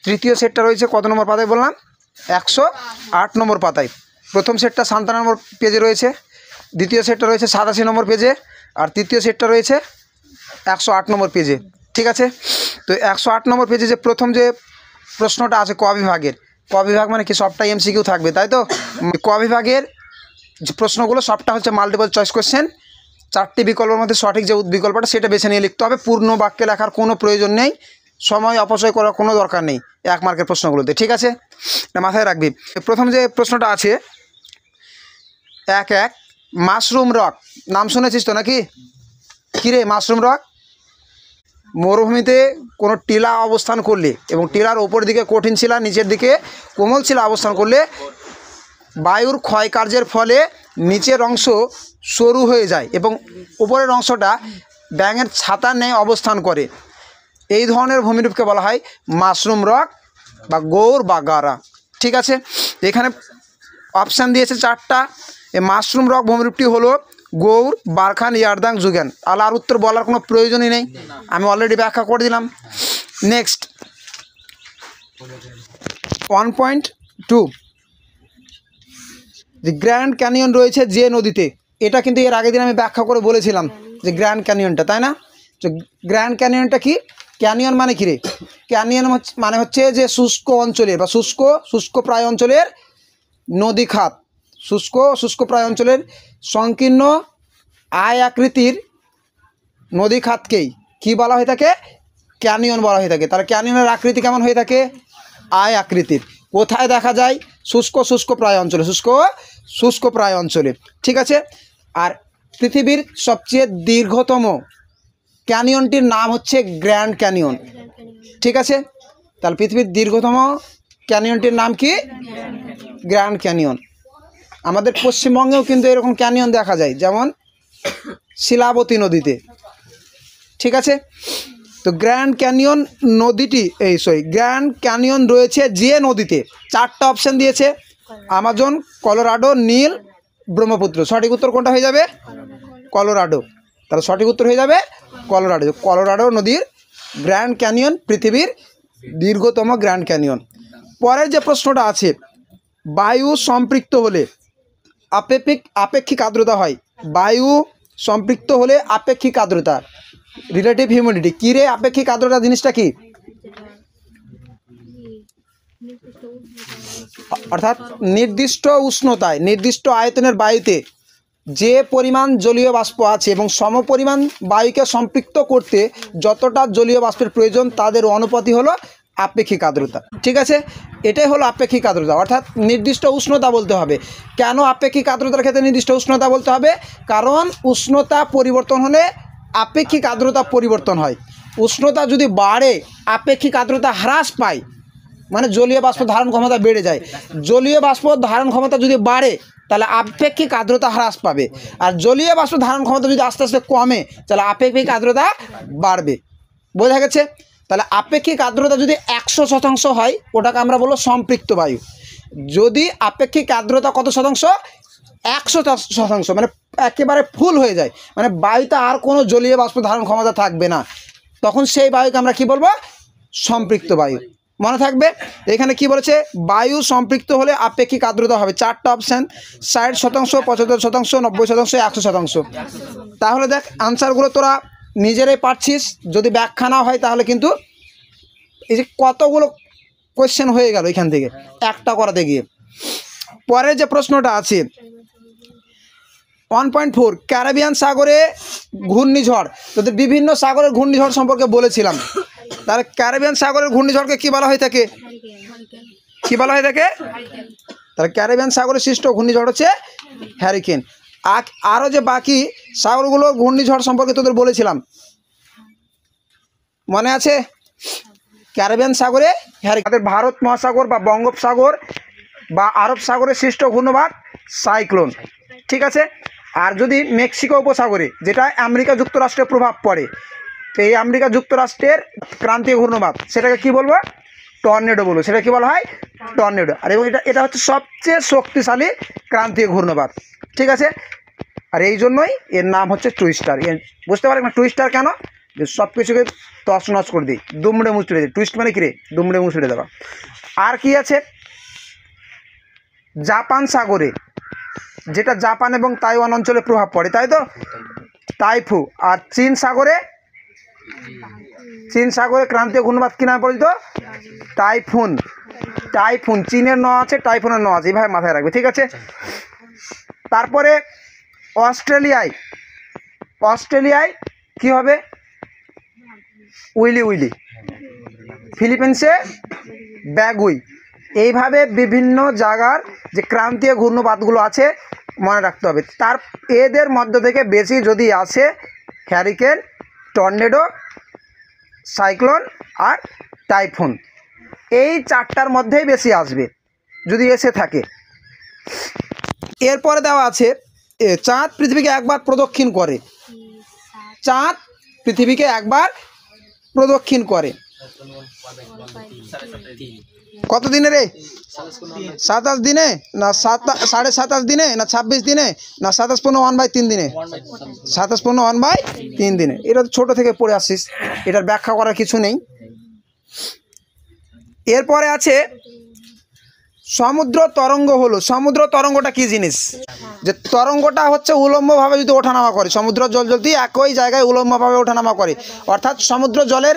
তৃতীয় সেটটা রয়েছে কত নম্বর পাতায় বললাম? 108 নম্বর পাতায়। প্রথম সেটটা 57 নম্বর পেজে রয়েছে, দ্বিতীয় সেটটা রয়েছে 87 নম্বর পেজে, আর তৃতীয় সেটটা রয়েছে 108 নম্বর পেজে। ঠিক আছে, তো 108 নম্বর পেজে যে প্রথম যে প্রশ্নটা আছে ক বিভাগের, ক বিভাগ মানে কি সবটা এমসিকিউ থাকবে, তাই তো? ক বিভাগের যে প্রশ্নগুলো সবটা হচ্ছে মাল্টিপল চয়েস কোশ্চেন। 4টি বিকল্পের মধ্যে সঠিক যে বিকল্পটা সেটা বেছে নিয়ে লিখতে হবে। পূর্ণ বাক্যে লেখার কোনো প্রয়োজন নেই, সময় অপচয় করার কোনো দরকার নেই 1 মার্কের প্রশ্নগুলোতে। ঠিক আছে, এটা মাথায় রাখবি। প্রথম যে প্রশ্নটা আছে 1 মাশরুম রক, নাম শুনেছিস তো নাকি? কিরে মাশরুম রক? মরুভূমিতে কোনো টিলা অবস্থান করলে এবং টিলার ওপর দিকে কঠিন শিলা, নিচের দিকে কোমল শিলা অবস্থান করলে বায়ুর ক্ষয় কার্যের ফলে নিচের অংশ সরু হয়ে যায় এবং উপরের অংশটা ব্যাঙের ছাতার ন্যায় অবস্থান করে। এই ধরনের ভূমিরূপকে বলা হয় মাশরুম রক বা গৌর বা গারা। ঠিক আছে, এখানে অপশান দিয়েছে 4টা। এই মাশরুম রক ভূমিরূপটি হলো গৌর, বারখান, ইয়ারদাং, যুগান। আর উত্তর বলার কোনো প্রয়োজনই নেই, আমি অলরেডি ব্যাখ্যা করে দিলাম। নেক্সট 1.2, যে গ্র্যান্ড ক্যানিয়ন রয়েছে যে নদীতে, এটা কিন্তু এর আগের দিন আমি ব্যাখ্যা করে বলেছিলাম যে গ্র্যান্ড ক্যানিয়নটা, তাই না? তো গ্র্যান্ড ক্যানিয়নটা কি? ক্যানিয়ন মানে কি রে? ক্যানিয়ন মানে হচ্ছে যে শুষ্ক অঞ্চলের বা শুষ্ক প্রায় অঞ্চলের নদী খাত, শুষ্ক প্রায় অঞ্চলের সংকীর্ণ আয় আকৃতির নদী খাতকেই কী বলা হয়ে থাকে? ক্যানিয়ন বলা হয়ে থাকে। তাহলে ক্যানিয়নের আকৃতি কেমন হয়ে থাকে? আয় আকৃতির। কোথায় দেখা যায়? শুষ্ক প্রায় অঞ্চলে, শুষ্ক প্রায় অঞ্চলে। ঠিক আছে, আর পৃথিবীর সবচেয়ে দীর্ঘতম ক্যানিয়নটির নাম হচ্ছে গ্র্যান্ড ক্যানিয়ন। ঠিক আছে, তাহলে পৃথিবীর দীর্ঘতম ক্যানিয়নটির নাম কি? Grand canyon. আমাদের পশ্চিমবঙ্গেও কিন্তু এরকম ক্যানিয়ন দেখা যায়, যেমন শিলাবতী নদীতে। ঠিক আছে, তো গ্র্যান্ড ক্যানিয়ন নদীটি গ্র্যান্ড ক্যানিয়ন রয়েছে যে নদীতে 4টা অপশান দিয়েছে: আমাজন, কলোরাডো, নীল, ব্রহ্মপুত্র। সঠিক উত্তর কোনটা হয়ে যাবে? কলোরাডো। তাহলে সঠিক উত্তর হয়ে যাবে কলোরাডো। কলোরাডো নদীর গ্র্যান্ড ক্যানিয়ন পৃথিবীর দীর্ঘতম গ্র্যান্ড ক্যানিয়ন। পরের যে প্রশ্নটা আছে, বায়ু সম্পৃক্ত হলে আপেক্ষিক আর্দ্রতা হয়। বায়ু সম্পৃক্ত হলে আপেক্ষিক আর্দ্রতা, রিলেটিভ হিউমিডিটি। কী রে আপেক্ষিক আর্দ্রতা জিনিসটা কি? অর্থাৎ নির্দিষ্ট উষ্ণতায়, নির্দিষ্ট আয়তনের বায়ুতে যে পরিমাণ জলীয় বাষ্প আছে এবং সমপরিমাণ বায়ুকে সম্পৃক্ত করতে যতটা জলীয় বাষ্পের প্রয়োজন তাদের অনুপাতই হলো আপেক্ষিক আর্দ্রতা। ঠিক আছে, এটাই হলো আপেক্ষিক আর্দ্রতা, অর্থাৎ নির্দিষ্ট উষ্ণতা বলতে হবে। কেন আপেক্ষিক আর্দ্রতার ক্ষেত্রে নির্দিষ্ট উষ্ণতা বলতে হবে? কারণ উষ্ণতা পরিবর্তন হলে আপেক্ষিক আর্দ্রতা পরিবর্তন হয়। উষ্ণতা যদি বাড়ে আপেক্ষিক আর্দ্রতা হ্রাস পায়, মানে জলীয় বাষ্প ধারণ ক্ষমতা বেড়ে যায়। জলীয় বাষ্প ধারণ ক্ষমতা যদি বাড়ে তাহলে আপেক্ষিক আর্দ্রতা হ্রাস পাবে, আর জলীয় বাষ্প ধারণ ক্ষমতা যদি আস্তে আস্তে কমে তাহলে আপেক্ষিক আর্দ্রতা বাড়বে। বোঝা গেছে? তাহলে আপেক্ষিক আর্দ্রতা যদি 100% হয় ওটাকে আমরা বলবো সম্পৃক্ত বায়ু। যদি আপেক্ষিক আর্দ্রতা কত শতাংশ? 100%, মানে একেবারে ফুল হয়ে যায়, মানে বায়ুতে আর কোনো জলীয় বাষ্প ধারণ ক্ষমতা থাকবে না, তখন সেই বায়ুকে আমরা কি বলবো? সম্পৃক্ত বায়ু। মনে থাকবে এখানে কি বলেছে? বায়ু সম্পৃক্ত হলে আপেক্ষিক আর্দ্রতা হবে 4টা অপশান: 60%, 75%, 90%, 100%। তাহলে দেখ আনসারগুলো তোরা নিজেরাই পারছিস, যদি ব্যাখ্যা না হয় তাহলে কিন্তু এই যে কতগুলো কোয়েশ্চেন হয়ে গেল এখান থেকে একটা করাতে গিয়ে। পরের যে প্রশ্নটা আছে 1.4, ক্যারিবিয়ান সাগরে ঘূর্ণিঝড়। তোদের বিভিন্ন সাগরের ঘূর্ণিঝড় সম্পর্কে বলেছিলাম, তাহলে ক্যারিবিয়ান সাগরের ঘূর্ণিঝড়কে কী বলা হয়ে থাকে? কী বলা হয়ে থাকে? তাহলে ক্যারিবিয়ান সাগরে সৃষ্ট ঘূর্ণিঝড় হচ্ছে হ্যারিকেন। আরও যে বাকি সাগরগুলো ঘূর্ণিঝড় সম্পর্কে তোদের বলেছিলাম, মনে আছে? ক্যারিবিয়ান সাগরে হ্যারিকেন, ভারত মহাসাগর বা বঙ্গোপসাগর বা আরব সাগরে সৃষ্ট ঘূর্ণিঝড় সাইক্লোন। ঠিক আছে, আর যদি মেক্সিকো উপসাগরে, যেটা আমেরিকা যুক্তরাষ্ট্রের প্রভাব পড়ে, তো এই আমেরিকা যুক্তরাষ্ট্রের ক্রান্তীয় ঘূর্ণিঝড়, সেটাকে কি বলবো? টর্নেডো বলবো। সেটা কি বলা হয়? টর্নেডো। আর এবং এটা হচ্ছে সবচেয়ে শক্তিশালী ক্রান্তীয় ঘূর্ণিঝড়। ঠিক আছে, আর এই জন্যই এর নাম হচ্ছে টুইস্টার। বুঝতে পারলেন না টুইস্টার কেন? যে সব কিছুকে তছনছ করে দিই, দুমড়ে মুচড়ে দিই। টুইস্ট মানে কি রে? দুমড়ে মুচড়ে দেওয়া। আর কি আছে? জাপান সাগরে, যেটা জাপান এবং তাইওয়ান অঞ্চলে প্রভাব পড়ে, তাই তো, টাইফু। আর চীন সাগরে, চীন সাগরে ক্রান্তীয় ঘূর্ণিবাত কি নামে পরিচিত? টাইফুন। টাইফুন, চীনের ন আছে, টাইফুনের ন আছে, এইভাবে মাথায় রাখবে, ঠিক আছে। তারপরে অস্ট্রেলিয়ায়, অস্ট্রেলিয়ায় কি হবে? উইলি উইলি। ফিলিপিন্সে ব্যাগুই। এইভাবে বিভিন্ন জায়গার যে ক্রান্তীয় ঘূর্ণিবাতগুলো আছে মনে রাখতে হবে। তার এদের মধ্য থেকে বেশি যদি আসে হ্যারিকেন, টর্নেডো, সাইক্লোন আর টাইফুন, এই চারটার মধ্যেই বেশি আসবে যদি এসে থাকে। এরপরে দেওয়া আছে চাঁদ পৃথিবীকে একবার প্রদক্ষিণ করে। চাঁদ পৃথিবীকে একবার প্রদক্ষিণ করে কত দিনে রে? 27 দিনে না 27.5 দিনে না 26 দিনে না 27 × 1/3 দিনে? 27 × 1/3 দিনে। এটা ছোট থেকে পড়ে আসছিস, এটার ব্যাখ্যা করার কিছু নেই। এরপরে আছে সমুদ্র তরঙ্গ। হলো সমুদ্র তরঙ্গটা কি জিনিস? যে তরঙ্গটা হচ্ছে উলম্বভাবে যদি ওঠানামা করে, সমুদ্র জল যদি একই জায়গায় উলম্বভাবে ওঠানামা করে, অর্থাৎ সমুদ্র জলের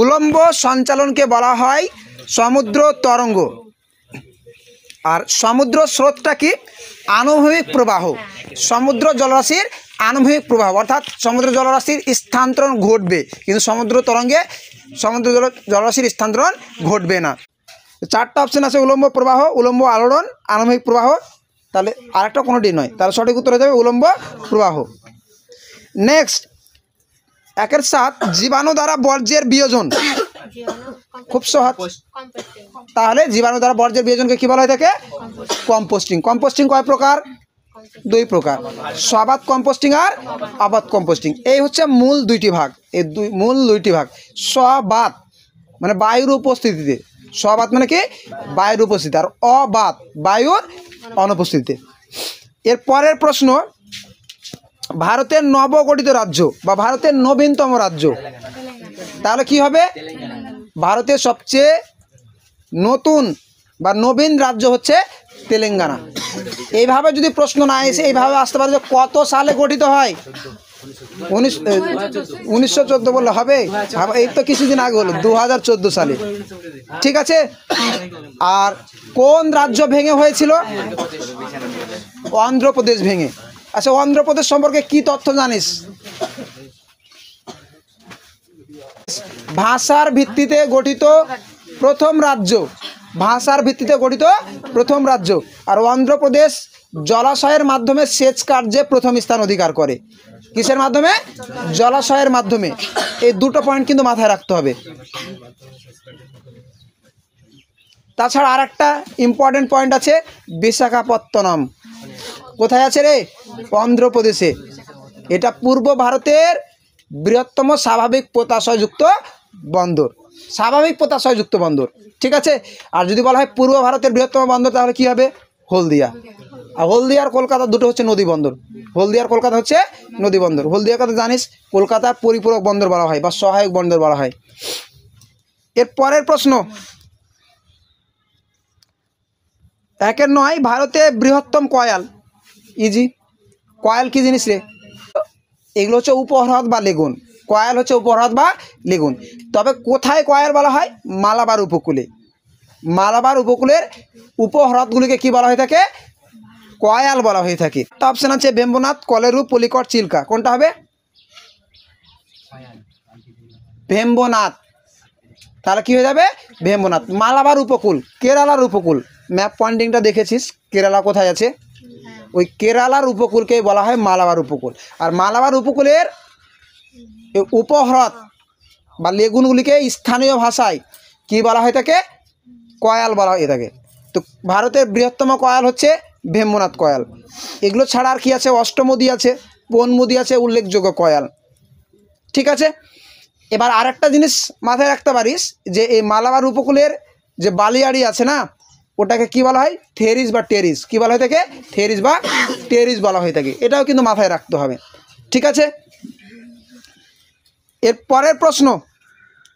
উলম্ব সঞ্চালনকে বলা হয় সমুদ্র তরঙ্গ। আর সমুদ্র স্রোতটা কি? আনুভূমিক প্রবাহ। সমুদ্র জলরাশির আনুভূমিক প্রবাহ, অর্থাৎ সমুদ্র জলরাশির স্থানান্তরণ ঘটবে, কিন্তু সমুদ্র তরঙ্গে সমুদ্র জলরাশির স্থানান্তরণ ঘটবে না। চারটা অপশন আছে, উলম্ব প্রবাহ, উলম্ব আলোড়ন, আনুভূমিক প্রবাহ। তাহলে আরেকটা কোনোটি নয়, তাহলে সঠিক উত্তর হয়ে যাবে উলম্ব প্রবাহ। নেক্সট, 1.7 জীবাণু দ্বারা বর্জ্যের বিয়োজন। খুব সহজ। তাহলে জীবাণু দ্বারা বর্জ্যের বিয়োজনকে কি বলা হয়ে থাকে? কম্পোস্টিং। কম্পোস্টিং কয় প্রকার? 2 প্রকার, স্বাবাত কম্পোস্টিং আর আবাদ কম্পোস্টিং। এই হচ্ছে মূল দুইটি ভাগ। এই মূল দুইটি ভাগ। স্বাবাত মানে বায়ুর উপস্থিতিতে, স্বাবাত মানে কি? বায়ুর উপস্থিতি, আর অবাত বায়ুর অনুপস্থিতিতে। এর পরের প্রশ্ন, ভারতের নবগঠিত রাজ্য বা ভারতের নবীনতম রাজ্য, তাহলে কি হবে? ভারতের সবচেয়ে নতুন বা নবীন রাজ্য হচ্ছে তেলেঙ্গানা। এইভাবে যদি প্রশ্ন না এসে এইভাবে আসতে পারে যে কত সালে গঠিত হয়, 1914 বললে হবে? এই তো কিছুদিন আগে হলো, 2014 সালে, ঠিক আছে। আর কোন রাজ্য ভেঙে হয়েছিল? অন্ধ্রপ্রদেশ ভেঙে। আচ্ছা, অন্ধ্রপ্রদেশ সম্পর্কে কি তথ্য জানিস? ভাষার ভিত্তিতে গঠিত প্রথম রাজ্য, ভাষার ভিত্তিতে গঠিত প্রথম রাজ্য। আর অন্ধ্রপ্রদেশ জলাশয়ের মাধ্যমে সেচ কার্যে প্রথম স্থান অধিকার করে। কিসের মাধ্যমে? জলাশয়ের মাধ্যমে। এই দুটো পয়েন্ট কিন্তু মাথায় রাখতে হবে। তাছাড়া আর একটা ইম্পর্টেন্ট পয়েন্ট আছে, বিশাখাপত্তনম। কোথায় আছে রে? অন্ধ্রপ্রদেশে। এটা পূর্ব ভারতের বৃহত্তম স্বাভাবিক পোতাশয়যুক্ত বন্দর, স্বাভাবিক পোতাশয়যুক্ত বন্দর, ঠিক আছে। আর যদি বলা হয় পূর্ব ভারতের বৃহত্তম বন্দর, তাহলে কি হবে? হলদিয়া। আর হলদিয়া আর কলকাতা দুটো হচ্ছে নদী বন্দর। হলদিয়া আর কলকাতা হচ্ছে নদী বন্দর। হলদিয়ার কথা জানিস, কলকাতার পরিপূরক বন্দর বলা হয় বা সহায়ক বন্দর বলা হয়। এর পরের প্রশ্ন, 1-9 ভারতের বৃহত্তম কয়াল। ইজি। কয়াল কি জিনিস রে? এগুলো হচ্ছে উপহ্রদ বা লেগুন। কয়াল হচ্ছে উপহ্রদ বা লেগুন। তবে কোথায় কয়াল বলা হয়? মালাবার উপকূলে। মালাবার উপকূলের উপহ্রদগুলিকে কি বলা হয়ে থাকে? কয়াল বলা হয়ে থাকে। একটা অপশন আছে ভেম্বনাথ, কলেরু, পলিকট, চিল্কা। কোনটা হবে? ভেম্বনাথ। তাহলে কি হয়ে যাবে? ভেম্বনাথ। মালাবার উপকূল, কেরালার উপকূল। ম্যাপ পয়েন্টিংটা দেখেছিস কেরালা কোথায় আছে? ওই কেরালার উপকূলকে বলা হয় মালাবার উপকূল। আর মালাবার উপকূলের উপহ্রদ বা লেগুনগুলিকে স্থানীয় ভাষায় কি বলা হয়ে থাকে? কয়াল বলা হয়ে থাকে। তো ভারতের বৃহত্তম কয়াল হচ্ছে ভেম্বনাথ কয়াল। এগুলো ছাড়া আর কি আছে? অষ্টমদী আছে, পনমদী আছে, উল্লেখযোগ্য কয়াল, ঠিক আছে। এবার আরেকটা জিনিস মাথায় রাখতে পারিস যে এই মালাবার উপকূলের যে বালিয়াড়ি আছে না, ওটাকে কি বলা হয়? থেরিস বা টেরিস। কি বলা হয়ে থাকে? থেরিস বা টেরিস বলা হয়ে থাকে। এটাও কিন্তু মাথায় রাখতে হবে, ঠিক আছে। এর পরের প্রশ্ন,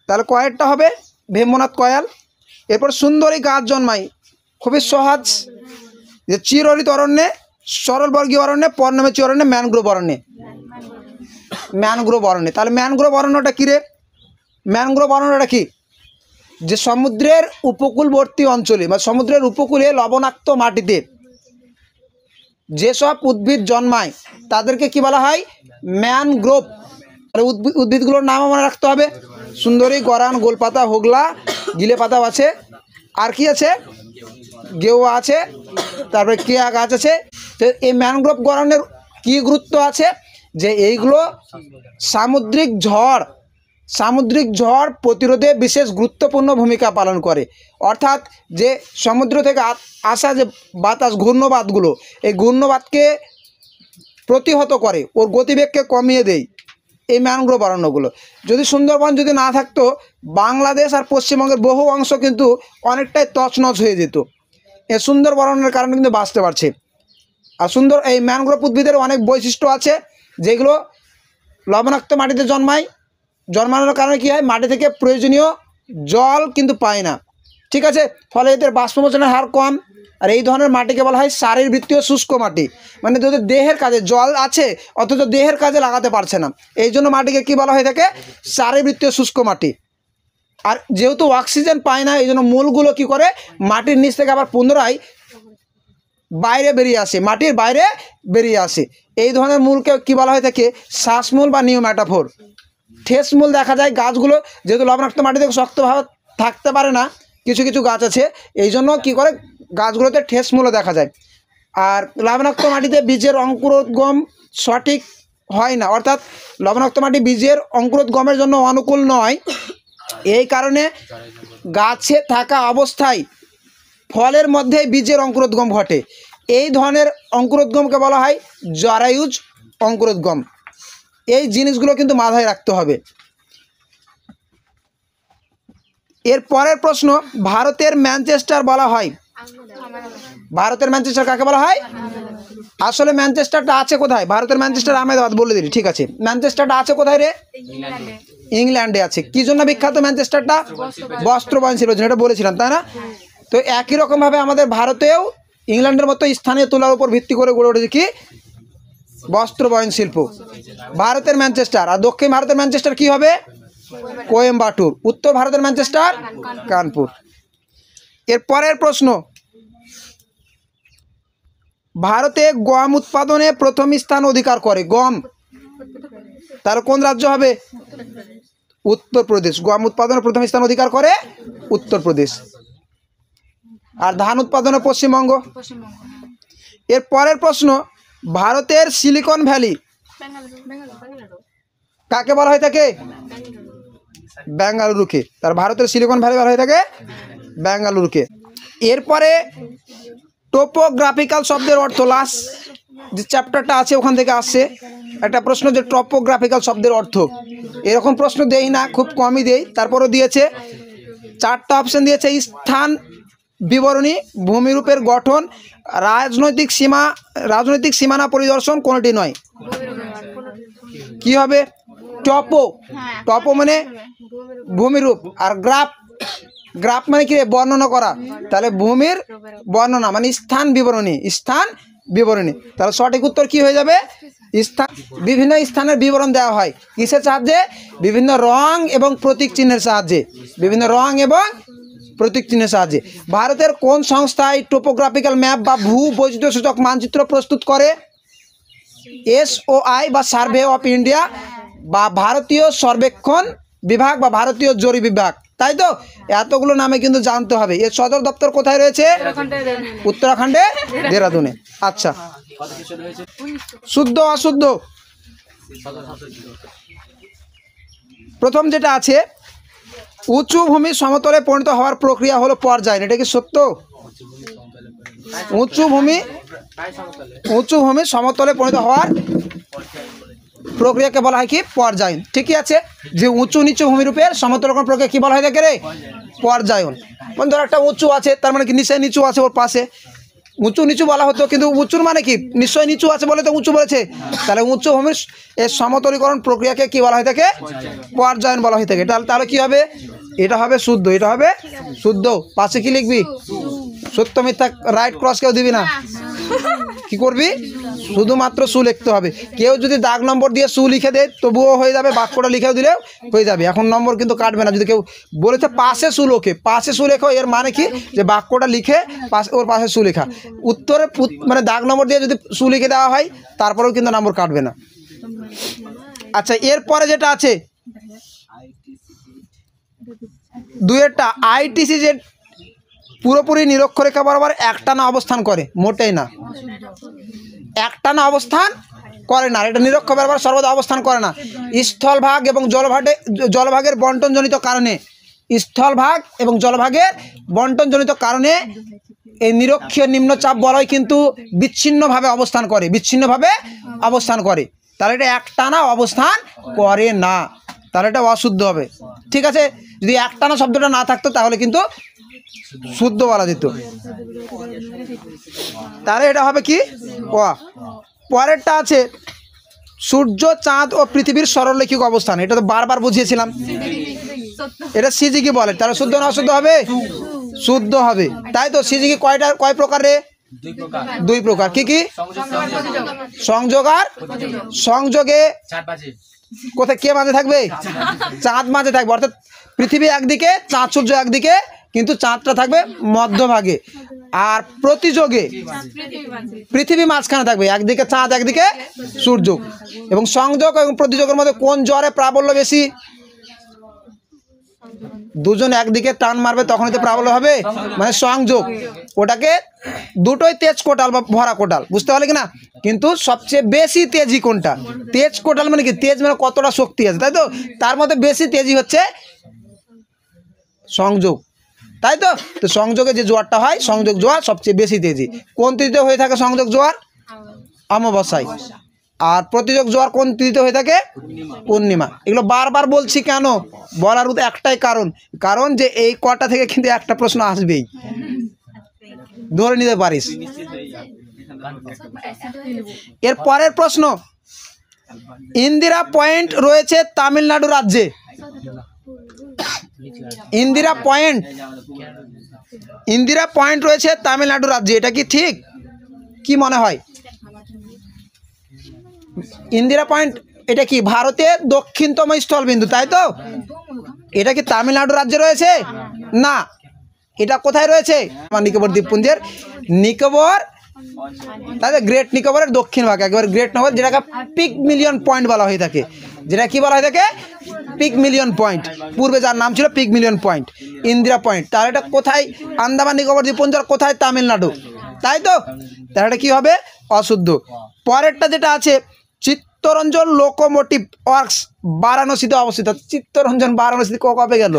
তাহলে কয়েরটা হবে ভীমনাথ কয়াল। এরপর সুন্দরী গাছ জন্মায়, খুবই সহজ, যে চিরহরিত অরণ্যে, সরলবর্গীয় অরণ্যে, পর্ণমোচী অরণ্যে, ম্যানগ্রোভ অরণ্যে। ম্যানগ্রোভ অরণ্যে, তাহলে ম্যানগ্রোভ অরণ্যটা কী রে? ম্যানগ্রোভ অরণ্যটা কি? যে সমুদ্রের উপকূলবর্তী অঞ্চলে বা সমুদ্রের উপকূলে লবণাক্ত মাটিতে যেসব উদ্ভিদ জন্মায় তাদেরকে কি বলা হয়? ম্যানগ্রোভ। আর উদ্ভিদগুলোর নামও মনে রাখতে হবে, সুন্দরী, গরান, গোলপাতা, হোগলা, গিলে পাতাও আছে, আর কি আছে? গেওয়া আছে, তারপরে কেয়া গাছ আছে। তো এই ম্যানগ্রোভ গরানের কি গুরুত্ব আছে? যে এইগুলো সামুদ্রিক ঝড় প্রতিরোধে বিশেষ গুরুত্বপূর্ণ ভূমিকা পালন করে। অর্থাৎ যে সমুদ্র থেকে আসা যে বাতাস, ঘূর্ণবাতগুলো, এই ঘূর্ণবাতকে প্রতিহত করে, ওর গতিবেগকে কমিয়ে দেয় এই ম্যানগ্রোভ অরণ্যগুলো। যদি সুন্দরবন যদি না থাকতো, বাংলাদেশ আর পশ্চিমবঙ্গের বহু অংশ কিন্তু অনেকটাই তছনছ হয়ে যেত। এই সুন্দর অরণ্যের কারণে কিন্তু বাঁচতে পারছে। আর এই ম্যানগ্রোভ উদ্ভিদের অনেক বৈশিষ্ট্য আছে, যেগুলো লবণাক্ত মাটিতে জন্মানোর কারণে কী হয়? মাটি থেকে প্রয়োজনীয় জল কিন্তু পায় না, ঠিক আছে? ফলে এদের বাষ্পমোচনের হার কম। আর এই ধরনের মাটিকে বলা হয় শারীরবৃত্তীয় শুষ্ক মাটি, মানে যাদের দেহের কাজে জল আছে অথচ দেহের কাজে লাগাতে পারছে না, এই জন্য মাটিকে কী বলা হয়ে থাকে? শারীরবৃত্তীয় শুষ্ক মাটি। আর যেহেতু অক্সিজেন পায় না, এই জন্য মূলগুলো কী করে? মাটির নিচ থেকে আবার পুনরায় বাইরে বেরিয়ে আসে, মাটির বাইরে বেরিয়ে আসে। এই ধরনের মূলকে কী বলা হয়ে থাকে? শ্বাসমূল বা নিওম্যাটাফোর। ঠেস মূল দেখা যায় গাছগুলো, যেহেতু লবণাক্ত মাটিতে শক্তভাবে থাকতে পারে না, কিছু কিছু গাছ আছে, এই জন্য কী করে? গাছগুলোতে ঠেস মূলও দেখা যায়। আর লবণাক্ত মাটিতে বীজের অঙ্কুরোদ্গম সঠিক হয় না, অর্থাৎ লবণাক্ত মাটি বীজের অঙ্কুরোদ্গমের জন্য অনুকূল নয়। এই কারণে গাছে থাকা অবস্থায় ফলের মধ্যেই বীজের অঙ্কুরোদ্গম ঘটে। এই ধরনের অঙ্কুরোদ্গমকে বলা হয় জরায়ুজ অঙ্কুরোদ্গম। এই জিনিসগুলো কিন্তু মাথায় রাখতে হবে। এর পরের প্রশ্ন, ভারতের ম্যানচেস্টার বলা হয়। ভারতের ম্যানচেস্টার কাকে বলা হয়? আসলে ম্যানচেস্টারটা আছে কোথায়? ভারতের ম্যানচেস্টার আহমেদাবাদ বলে দিলি, ঠিক আছে। ম্যানচেস্টারটা আছে কোথায় রে? ইংল্যান্ডে আছে। কী জন্য বিখ্যাত ম্যানচেস্টারটা? বস্ত্র বয়ন শিল্পের জন্য, এটা বলেছিলাম তাই না? তো একই রকমভাবে আমাদের ভারতেও ইংল্যান্ডের মতো স্থানীয় তুলার উপর ভিত্তি করে গড়ে উঠেছে কি? বস্ত্র বয়ন শিল্প। ভারতের ম্যানচেস্টার। আর দক্ষিণ ভারতের ম্যানচেস্টার কি হবে? কোয়েম্বাটুর। উত্তর ভারতের ম্যানচেস্টার কানপুর। এর পরের প্রশ্ন, ভারতে গম উৎপাদনে প্রথম স্থান অধিকার করে। গম, তার কোন রাজ্য হবে? উত্তরপ্রদেশ। গম উৎপাদনে প্রথম স্থান অধিকার করে উত্তরপ্রদেশ। আর ধান উৎপাদনে পশ্চিমবঙ্গ। এর পরের প্রশ্ন, ভারতের সিলিকন ভ্যালি কাকে বলা হয়ে থাকে? বেঙ্গালুরুকে। তার ভারতের সিলিকন ভ্যালি বলা হয়ে থাকে বেঙ্গালুরুকে। এরপরে টোপোগ্রাফিক্যাল শব্দের অর্থ, লাস্ট যে চ্যাপ্টারটা আছে ওখান থেকে আসছে একটা প্রশ্ন, যে টোপোগ্রাফিক্যাল শব্দের অর্থ। এরকম প্রশ্ন দেই না, খুব কমই দেই, তারপরও দিয়েছে। 4টা অপশন দিয়েছে: স্থান বিবরণী, ভূমিরূপের গঠন, রাজনৈতিক সীমানা পরিদর্শন, কোনটি নয়। কি হবে? টপো মানে ভূমিরূপ, আর গ্রাফ মানে কি? বর্ণনা করা। তাহলে ভূমির বর্ণনা মানে স্থান বিবরণী। তাহলে সঠিক উত্তর কি হয়ে যাবে? বিভিন্ন স্থানের বিবরণ দেওয়া হয় কিসের সাহায্যে? বিভিন্ন রং এবং প্রতীক চিহ্নের সাহায্যে। ভারতের কোন সংস্থায় টোপোগ্রাফিক্যাল ম্যাপ বা ভূ বৈচিত্র্যসূচক মানচিত্র প্রস্তুত করে? SOI বা সার্ভে অফ ইন্ডিয়া, বা ভারতীয় সর্বেক্ষণ বিভাগ, বা ভারতীয় জরিপ বিভাগ, তাই তো? এতগুলো নামে কিন্তু জানতে হবে। এর সদর দপ্তর কোথায় রয়েছে? উত্তরাখণ্ডে, দেহরাদুনে। আচ্ছা, শুদ্ধ অশুদ্ধ? প্রথম যেটা আছে, উঁচু ভূমি সমতলে পরিণত হওয়ার প্রক্রিয়া হলো পর্যায়ন। এটা কি সত্য? উঁচু ভূমি সমতলে পরিণত হওয়ার প্রক্রিয়াকে বলা হয় কি? পর্যায়ন। ঠিকই আছে, যে উঁচু নিচু ভূমিরূপের সমতলকরণ প্রক্রিয়া কি বলা হয় থাকে রে? পর্যায়ন। মানে ধর একটা উঁচু আছে, তার মানে কি নিচে নিচু আছে ওর পাশে, উঁচু নিচু বলা হতো, কিন্তু উঁচুর মানে কি, নিশ্চয়ই নিচু আছে বলে তো উঁচু বলেছে। তাহলে উচ্চ ভূমির এর সমতলীকরণ প্রক্রিয়াকে কি বলা হয়ে থাকে? পর্যায়ন বলা হয়ে থাকে। তাহলে কি হবে? এটা হবে শুদ্ধ, এটা হবে শুদ্ধ। পাশে কি লিখবি? সত্য মিথ্যা রাইট ক্রস কেউ দিবি না, কি করবি? শুধুমাত্র সু লিখতে হবে। কেউ যদি দাগ নম্বর দিয়ে সু লিখে দেয় তবুও হয়ে যাবে, বাক্যটা লিখেও দিলেও হয়ে যাবে। এখন নম্বর কিন্তু কাটবে না। যদি কেউ বলেছে পাশে সু লোকে, পাশে সু লেখো, এর মানে কি যে বাক্যটা লিখে পাশে, ওর পাশে সু লেখা। উত্তরে মানে দাগ নম্বর দিয়ে যদি সু লিখে দেওয়া হয় তারপরেও কিন্তু নম্বর কাটবে না। আচ্ছা, এরপরে যেটা আছে দুয়েরটা, আইটিসি যে পুরোপুরি নিরক্ষরেখা বরাবর একটানা অবস্থান করে, মোটেই না, একটানা অবস্থান করে না। এটা নিরক্ষ বরাবর সর্বদা অবস্থান করে না। স্থলভাগ এবং জলভাগের বন্টনজনিত কারণে, স্থলভাগ এবং জলভাগের বন্টনজনিত কারণে এই নিরক্ষীয় নিম্নচাপ বলয় কিন্তু বিচ্ছিন্নভাবে অবস্থান করে, বিচ্ছিন্নভাবে অবস্থান করে। তাহলে এটা একটানা অবস্থান করে না, তাহলে এটা অশুদ্ধ হবে। ঠিক আছে, যদি একটানা শব্দটা না থাকতো তাহলে কিন্তু শুদ্ধ বলা যেত। তাহলে এটা হবে কি? পরেরটা আছে সূর্য, চাঁদ ও পৃথিবীর সরলরেখিক অবস্থান। এটা তো বারবার বুঝিয়েছিলাম। এটা সিজিকি বলে। তাহলে শুদ্ধ না অশুদ্ধ হবে? শুদ্ধ হবে। তাই তো, সিজিকি কয় প্রকারে? দুই প্রকার। কি কি? সংযোগ আর সংযোগে কোথায় কে মাঝে থাকবে? চাঁদ মাঝে থাকবে। অর্থাৎ পৃথিবী একদিকে, চাঁদ সূর্য একদিকে, কিন্তু চাঁদটা থাকবে মধ্যভাগে। আর প্রতিযোগে পৃথিবী মাঝখানে থাকবে, একদিকে চাঁদ একদিকে সূর্য। এবং সংযোগ এবং প্রতিযোগের মধ্যে কোন জ্বরে প্রাবল্য বেশি? দুজন একদিকে টান মারবে তখনই তো প্রাবল্য হবে, মানে সংযোগ। ওটাকে দুটোই তেজ কোটাল বা ভরা কোটাল, বুঝতে পারলে কি না? কিন্তু সবচেয়ে বেশি তেজি কোনটা? তেজ কোটাল মানে কি? তেজ মানে কতটা শক্তি আছে, তাই তো? তার মধ্যে বেশি তেজি হচ্ছে সংযোগ, তাই তো? তো সংযোগে যে জোয়ারটা হয়, সংযোগ জোয়ার সবচেয়ে বেশি তেজি। কোন তিথিতে হয়ে থাকে সংযোগ জোয়ার? অমাবস্যায়। আর প্রতিযোগ জোয়ার কোন তিথিতে হয়ে থাকে? পূর্ণিমা। এগুলো বারবার বলছি কেন? বলার একটাই কারণ যে এই কটা থেকে কিন্তু একটা প্রশ্ন আসবেই, ধরে নিতে পারিস। এর পরের প্রশ্ন, ইন্দিরা পয়েন্ট রয়েছে তামিলনাড়ু রাজ্যে। ইন্দিরা পয়েন্ট রয়েছে তামিলনাড়ু রাজ্যে, এটা কি ঠিক? কি মনে হয়? ইন্দিরা পয়েন্ট এটা কি ভারতের দক্ষিণতম স্থলবিন্দু, তাই তো? এটা কি তামিলনাড়ু রাজ্যে রয়েছে? না। এটা কোথায় রয়েছে? আমার নিকোবর দ্বীপপুঞ্জের নিকোবর, তাদের গ্রেট নিকোবরের দক্ষিণ ভাগে, একেবারে গ্রেট নিকোবর, যেটাকে পিক মিলিয়ন পয়েন্ট বলা হয়ে থাকে। যেটা কি বলা হয়ে থাকে? Pygmalion Point. পূর্বে যার নাম ছিল Pygmalion Point, Indira Point. তাহলে এটা কোথায়? আন্দামান নিকোবর দ্বীপপুঞ্জ। কোথায়? তামিলনাড়ু, তাই তো? তাহলে এটা কী হবে? অশুদ্ধ। পরেরটা যেটা আছে, চিত্তরঞ্জন লোকোমোটিভ ওয়ার্কস বারাণসীতে অবস্থিত। চিত্তরঞ্জন বারাণসীতে কবে গেল?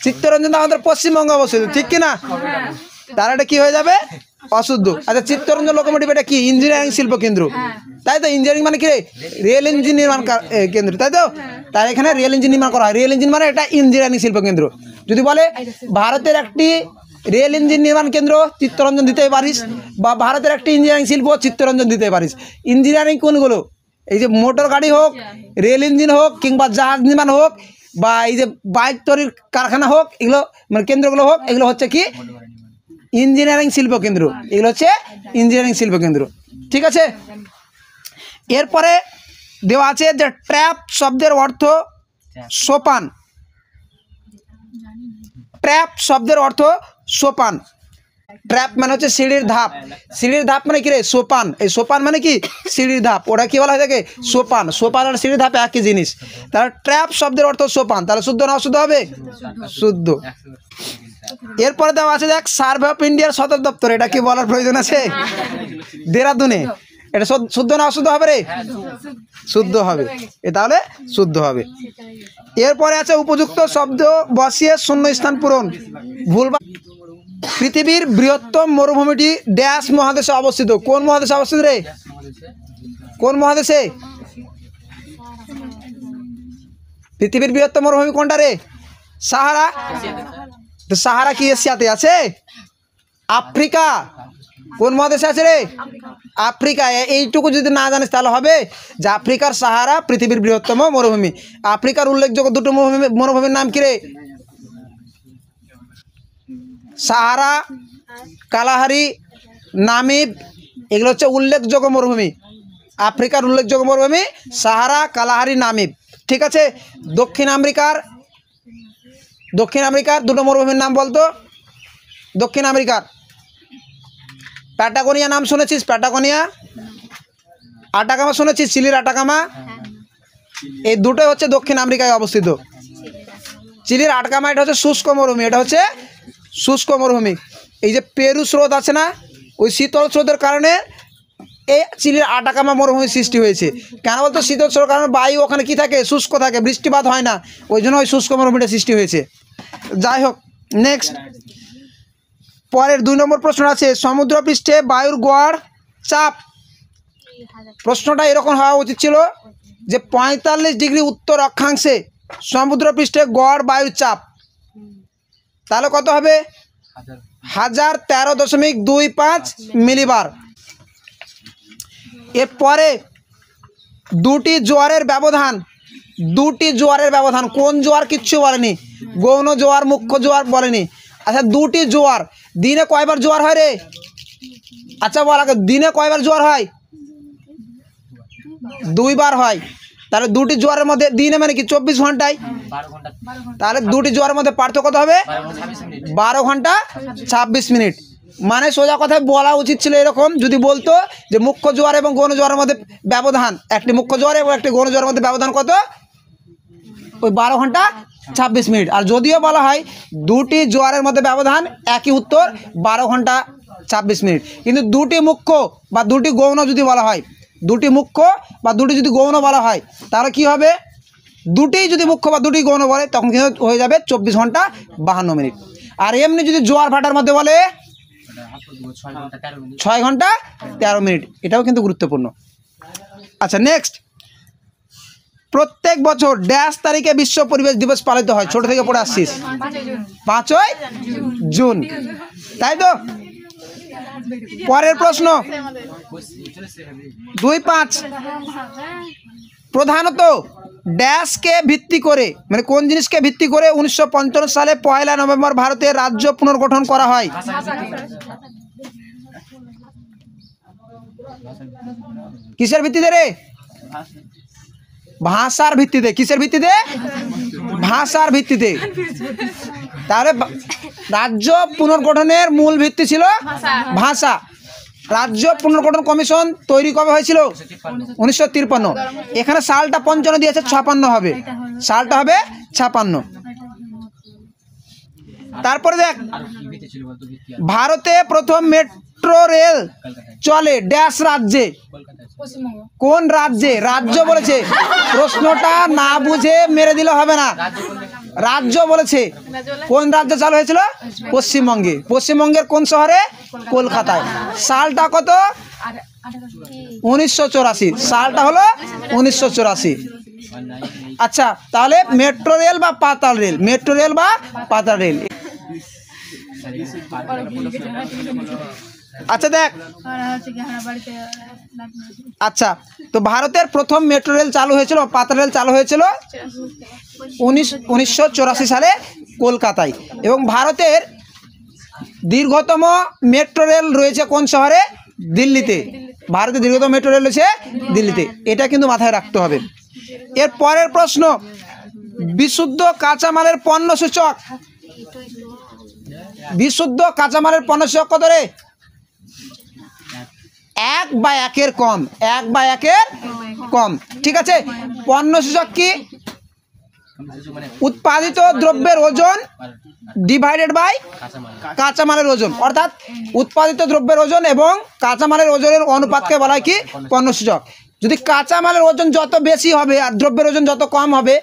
চিত্তরঞ্জন তো আমাদের পশ্চিমবঙ্গে অবস্থিত, ঠিক কি না? তার এটা কি হয়ে যাবে? অশুদ্ধ। আচ্ছা, চিত্তরঞ্জন লোকোমোটিভ এটা কি? ইঞ্জিনিয়ারিং শিল্প কেন্দ্র, তাই তো? ইঞ্জিনিয়ারিং মানে কি? রেল ইঞ্জিন নির্মাণ কেন্দ্র, তাই তো? তাই এখানে রেল ইঞ্জিন নির্মাণ করা হয়। রেল ইঞ্জিন মানে এটা ইঞ্জিনিয়ারিং শিল্প কেন্দ্র। যদি বলে ভারতের একটি রেল ইঞ্জিন নির্মাণ কেন্দ্র, চিত্তরঞ্জন দিতে পারিস, বা ভারতের একটি ইঞ্জিনিয়ারিং শিল্প, চিত্তরঞ্জন দিতে পারিস। ইঞ্জিনিয়ারিং কোনগুলো? এই যে মোটর গাড়ি হোক, রেল ইঞ্জিন হোক, কিংবা জাহাজ নির্মাণ হোক, বা এই যে বাইক তৈরির কারখানা হোক, এগুলো মানে কেন্দ্রগুলো হোক, এগুলো হচ্ছে কি? ইঞ্জিনিয়ারিং শিল্প কেন্দ্র। এগুলো হচ্ছে ইঞ্জিনিয়ারিং শিল্প কেন্দ্র, ঠিক আছে? এরপরে দেওয়া আছে যে ট্র্যাপ শব্দের অর্থ সোপান। ট্র্যাপ শব্দের অর্থ সোপান। ট্র্যাপ মানে হচ্ছে সিঁড়ির ধাপ। সিঁড়ির ধাপ মানে কি রে? সোপান। এই সোপান মানে কি? সিঁড়ির ধাপ। ওটা কি বলা হয়ে থাকে? সোপান। সোপান আর সিঁড়ির ধাপ একই জিনিস। তাহলে ট্র্যাপ শব্দের অর্থ সোপান। তাহলে শুদ্ধ না অশুদ্ধ হবে? শুদ্ধ। এরপরে দেওয়া আছে দেখ, সার্ভে অফ ইন্ডিয়ার সদর দপ্তর। এটা কি বলার প্রয়োজন আছে? দেরাদুনে। এটা শুদ্ধ না অশুদ্ধ হবে রে? শুদ্ধ হবে। এ তাহলে শুদ্ধ হবে। এরপরে আছে উপযুক্ত শব্দ বসিয়ে শূন্যস্থান পূরণ। ভুল। পৃথিবীর বৃহত্তম মরুভূমিটি ড্যাশ মহাদেশে অবস্থিত। কোন মহাদেশে অবস্থিত রে? কোন মহাদেশে? পৃথিবীর বৃহত্তম মরুভূমি কোনটা রে? সাহারা। তো সাহারা কি এশিয়াতে আছে? আফ্রিকা কোন মহাদেশে আছে রে? আফ্রিকা। এইটুকু যদি না জানিস তাহলে হবে যে আফ্রিকার সাহারা পৃথিবীর বৃহত্তম মরুভূমি। আফ্রিকার উল্লেখযোগ্য দুটো মরুভূমির নাম কি রে? সাহারা, কালাহারি, নামিব, এগুলো হচ্ছে উল্লেখযোগ্য মরুভূমি। আফ্রিকার উল্লেখযোগ্য মরুভূমি সাহারা, কালাহারি, নামিব। ঠিক আছে। দক্ষিণ আমেরিকার দুটো মরুভূমির নাম বলতো। দক্ষিণ আমেরিকার প্যাটাগোনিয়া নাম শুনেছিস? প্যাটাগোনিয়া। আটাকামা শুনেছিস? চিলির আটাকামা। এই দুটোই হচ্ছে দক্ষিণ আমেরিকায় অবস্থিত। চিলির আটাকামা এটা হচ্ছে শুষ্ক মরুভূমি, এটা হচ্ছে শুষ্ক মরুভূমি। এই যে পেরু স্রোত আছে না, ওই শীতল স্রোতের কারণে এই চিলির আটাকামা মরুভূমি সৃষ্টি হয়েছে। কেন বলতো? শীতল স্রোতের কারণে বায়ু ওখানে কি থাকে? শুষ্ক থাকে, বৃষ্টিপাত হয় না, ওই জন্য ওই শুষ্ক মরুভূমিটা সৃষ্টি হয়েছে। যাই হোক, নেক্সট পরের 2 নম্বর প্রশ্ন আছে, সমুদ্রপৃষ্ঠে বায়ুর গড় চাপ। প্রশ্নটা এরকম হওয়া উচিত ছিল যে 45 ডিগ্রি উত্তর অক্ষাংশে সমুদ্রপৃষ্ঠে গড় বায়ুর চাপ, তাহলে কত হবে? 1013.25 মিলিবার। এরপরে দুটি জোয়ারের ব্যবধান, কোন জোয়ার কিচ্ছু বলেনি, গৌণ জোয়ার, মুখ্য জোয়ার বলেনি। আচ্ছা, দুটি জোয়ার দিনে কয়বার জোয়ার হয় রে? আচ্ছা বল আগে, দিনে কয়বার জোয়ার হয়? 2 বার হয়। তাহলে দুটি জোয়ারের মধ্যে দিনে মানে কি 24 ঘন্টায়, তাহলে দুটি জোয়ারের মধ্যে পার্থক্য কত হবে? 12 ঘন্টা 26 মিনিট। মানে সোজা কথায় বলা উচিত ছিল এরকম, যদি বলতো যে মুখ্য জোয়ার এবং গৌণ জোয়ারের মধ্যে ব্যবধান, একটি মুখ্য জোয়ার এবং একটি গৌণ জোয়ারের মধ্যে ব্যবধান কত? ওই 12 ঘন্টা 26 মিনিট। আর যদিও বলা হয় দুটি জোয়ারের মধ্যে ব্যবধান, একই উত্তর 12 ঘন্টা 26 মিনিট। কিন্তু দুটি মুখ্য বা দুটি গৌণ যদি বলা হয়, দুটি মুখ্য বা দুটি যদি গৌণ বলা হয়, তাহলে কি হবে? দুটি যদি মুখ্য বা দুটি গৌণ বলে তখন কিন্তু হয়ে যাবে 24 ঘন্টা 52 মিনিট। আর এমনি যদি জোয়ার ভাটার মধ্যে বলে 6 ঘন্টা 13 মিনিট। এটাও কিন্তু গুরুত্বপূর্ণ। আচ্ছা, নেক্সট, প্রত্যেক বছর ড্যাশ তারিখে বিশ্ব পরিবেশ দিবস পালিত হয়? ছোট থেকে পড়ে আসছিস, 5ই জুন, তাই তো? পরের প্রশ্ন 2.5, প্রধানত ড্যাশকে ভিত্তি করে, মানে কোন জিনিসকে ভিত্তি করে 1955 সালে 1 নভেম্বর ভারতের রাজ্য পুনর্গঠন করা হয়? কিসের ভিত্তিতে রে? ভাষার ভিত্তিতে। কিসের ভিত্তিতে? ভাষার ভিত্তিতে। তাহলে রাজ্য পুনর্গঠনের মূল ভিত্তি ছিল ভাষা। রাজ্য পুনর্গঠন কমিশন তৈরি কবে হয়েছিল? 1953। এখানে সালটা 55 দিয়েছে, 56 হবে, সালটা হবে 56। তারপরে দেখ, ভারতে প্রথম মেট্রো রেল চলে ড্যাশ রাজ্যে? কোন রাজ্যে? রাজ্য বলেছে, প্রশ্নটা না বুঝে মেরে দিলে হবে না। রাজ্য বলেছে। কোন রাজ্যে চালু হয়েছিল? পশ্চিমবঙ্গে। পশ্চিমবঙ্গের কোন শহরে? কলকাতায়। সালটা কত? 1984। সালটা হলো 1984। আচ্ছা, তাহলে মেট্রো রেল বা পাতাল রেল? মেট্রো রেল বা পাতাল রেল? আচ্ছা দেখ, আচ্ছা তো ভারতের প্রথম মেট্রো রেল চালু হয়েছিল, পাতাল রেল চালু হয়েছিল 1984 সালে কলকাতায়। এবং ভারতের দীর্ঘতম মেট্রো রেল রয়েছে কোন শহরে? দিল্লিতে। ভারতের দীর্ঘতম মেট্রো রেল রয়েছে দিল্লিতে। এটা কিন্তু মাথায় রাখতে হবে। এর পরের প্রশ্ন, বিশুদ্ধ কাঁচামালের পণ্য সূচক। বিশুদ্ধ কাঁচামালের পণ্য সূচক কত রে? 1/1 কম। 1/1 কম। ঠিক আছে। পণ্য সূচক কি? উৎপাদিত দ্রব্যের ওজন ডিভাইডেড বাই কাঁচামালের ওজন। অর্থাৎ উৎপাদিত দ্রব্যের ওজন এবং কাঁচামালের ওজনের অনুপাতকে বলা হয় কি? পণ্য সূচক। যদি কাঁচামালের ওজন যত বেশি হবে আর দ্রব্যের ওজন যত কম হবে,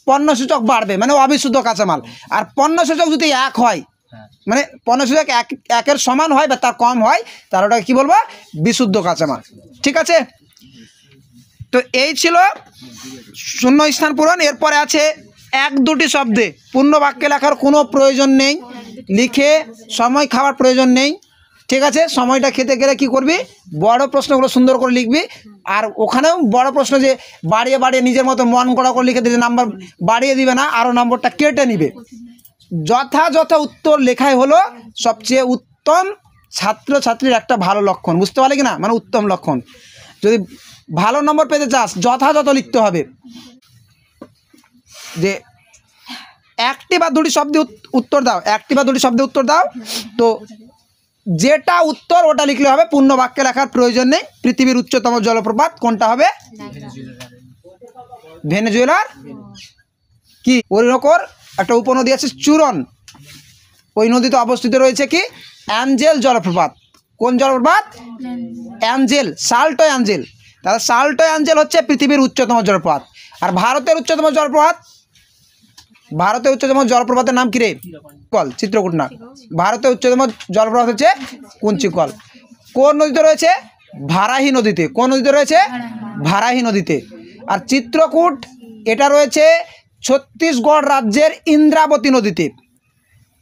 পণ্য সূচক বাড়বে, মানে অবিশুদ্ধ কাঁচামাল। আর পণ্য সূচক যদি 1 হয়, মানে পণ্য সূচক 1-এর সমান হয় বা তার কম হয়, তাহলে ওটাকে কী বলবো? বিশুদ্ধ কাঁচামাল। ঠিক আছে। তো এই ছিল শূন্য স্থান পূরণ। এরপরে আছে 1-2টি শব্দে পূর্ণ বাক্যে লেখার কোনো প্রয়োজন নেই, লিখে সময় খাওয়ার প্রয়োজন নেই। ঠিক আছে, সময়টা খেতে গেলে কি করবি, বড় প্রশ্নগুলো সুন্দর করে লিখবি। আর ওখানেও বড় প্রশ্ন যে বাড়িয়ে বাড়িয়ে নিজের মতো মন করা করে লিখে দিলে নাম্বার বাড়িয়ে দিবে না, আরও নম্বরটা কেটে নিবে। যথাযথ উত্তর লেখাই হলো সবচেয়ে উত্তম ছাত্রছাত্রীর একটা ভালো লক্ষণ, বুঝতে পারলে কি না, মানে উত্তম লক্ষণ। যদি ভালো নম্বর পেতে চাস যথাযথ লিখতে হবে। যে একটি বা দুটি শব্দে উত্তর দাও, একটি বা দুটি শব্দে উত্তর দাও, তো যেটা উত্তর ওটা লিখলে হবে, পূর্ণ বাক্যে লেখার প্রয়োজন নেই। পৃথিবীর উচ্চতম জলপ্রপাত কোনটা হবে, ভেনেজুয়েলার কি ওরিনোকোর একটা উপনদী আছে চুরন, ওই নদীতে অবস্থিত রয়েছে কি অ্যাঞ্জেল জলপ্রপাত। কোন জলপ্রপাত, অ্যাঞ্জেল, সাল্টো অ্যাঞ্জেল। তাহলে সাল্টো অ্যাঞ্জেল হচ্ছে পৃথিবীর উচ্চতম জলপ্রপাত। আর ভারতের উচ্চতম জলপ্রপাত, ভারতের উচ্চতম জলপ্রপাতের নাম কি রে, কল, চিত্রকূট না, ভারতের উচ্চতম জলপ্রপাত হচ্ছে কুঞ্চিকল। কোন নদীতে রয়েছে, ভারাহি নদীতে। কোন নদীতে রয়েছে, ভারাহি নদীতে। আর চিত্রকূট এটা রয়েছে ছত্তিশগড় রাজ্যের ইন্দ্রাবতী নদীতে,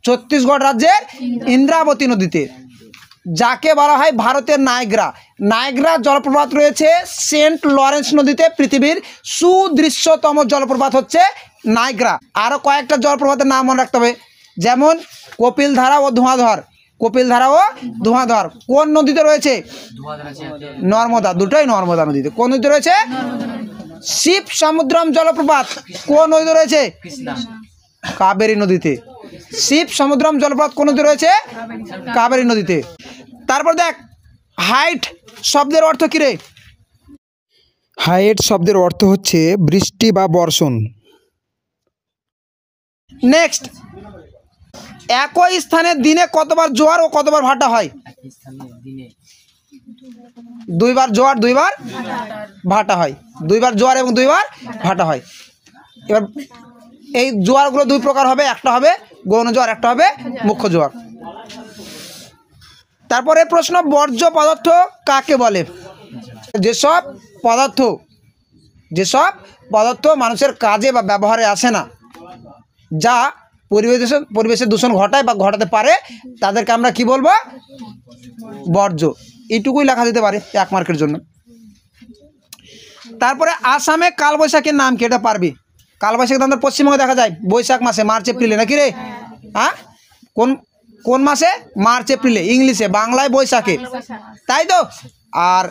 ছত্তিশগড় রাজ্যের ইন্দ্রাবতী নদীতে, যাকে বলা হয় ভারতের নায়গ্রা। নায়গ্রা জলপ্রপাত রয়েছে সেন্ট লরেন্স নদীতে। পৃথিবীর সুদৃশ্যতম জলপ্রপাত হচ্ছে নায়গ্রা। আরও কয়েকটা জলপ্রপাতের নাম মনে রাখতে হবে, যেমন কপিলধারা ও ধোঁয়াধর। কপিলধারা ও ধোঁয়াধর কোন নদীতে রয়েছে, নর্মদা, দুটোই নর্মদা নদীতে। কোন নদীতে রয়েছে, শিব সমুদ্রম জলপ্রপাত কোন নদীতে রয়েছে, কাবেরী নদীতে। শিব সমুদ্রম জলপ্রপাত কোন নদীতে রয়েছে, কাবেরী নদীতে। তারপর দেখ হাইট শব্দের অর্থ কী রে, হাইট শব্দের অর্থ হচ্ছে বৃষ্টি বা বর্ষণ। নেক্সট, একই স্থানে দিনে কতবার জোয়ার ও কতবার ভাটা হয়, দুইবার জোয়ার দুইবার ভাটা হয়, দুইবার জোয়ার এবং দুইবার ভাটা হয়। এবার এই জোয়ারগুলো দুই প্রকার হবে, একটা হবে গৌণ জোয়ার, একটা হবে মুখ্য জোয়ার। তারপরে প্রশ্ন, বর্জ্য পদার্থ কাকে বলে, যেসব পদার্থ মানুষের কাজে বা ব্যবহারে আসে না, যা পরিবেশের দূষণ ঘটায় বা ঘটাতে পারে, তাদেরকে আমরা কি বলবো, বর্জ্য। এইটুকুই লেখা দিতে পারে 1 মার্কের জন্য। তারপরে আসামে কালবৈশাখীর নাম কি, এটা পারবি। কালবৈশাখী তো আমাদের পশ্চিমবঙ্গে দেখা যায় বৈশাখ মাসে, মার্চ এপ্রিলে, নাকি রে, হ্যাঁ, কোন মাসে, মার্চ এপ্রিলে, ইংলিশে, বাংলায় বৈশাখে, তাই তো। আর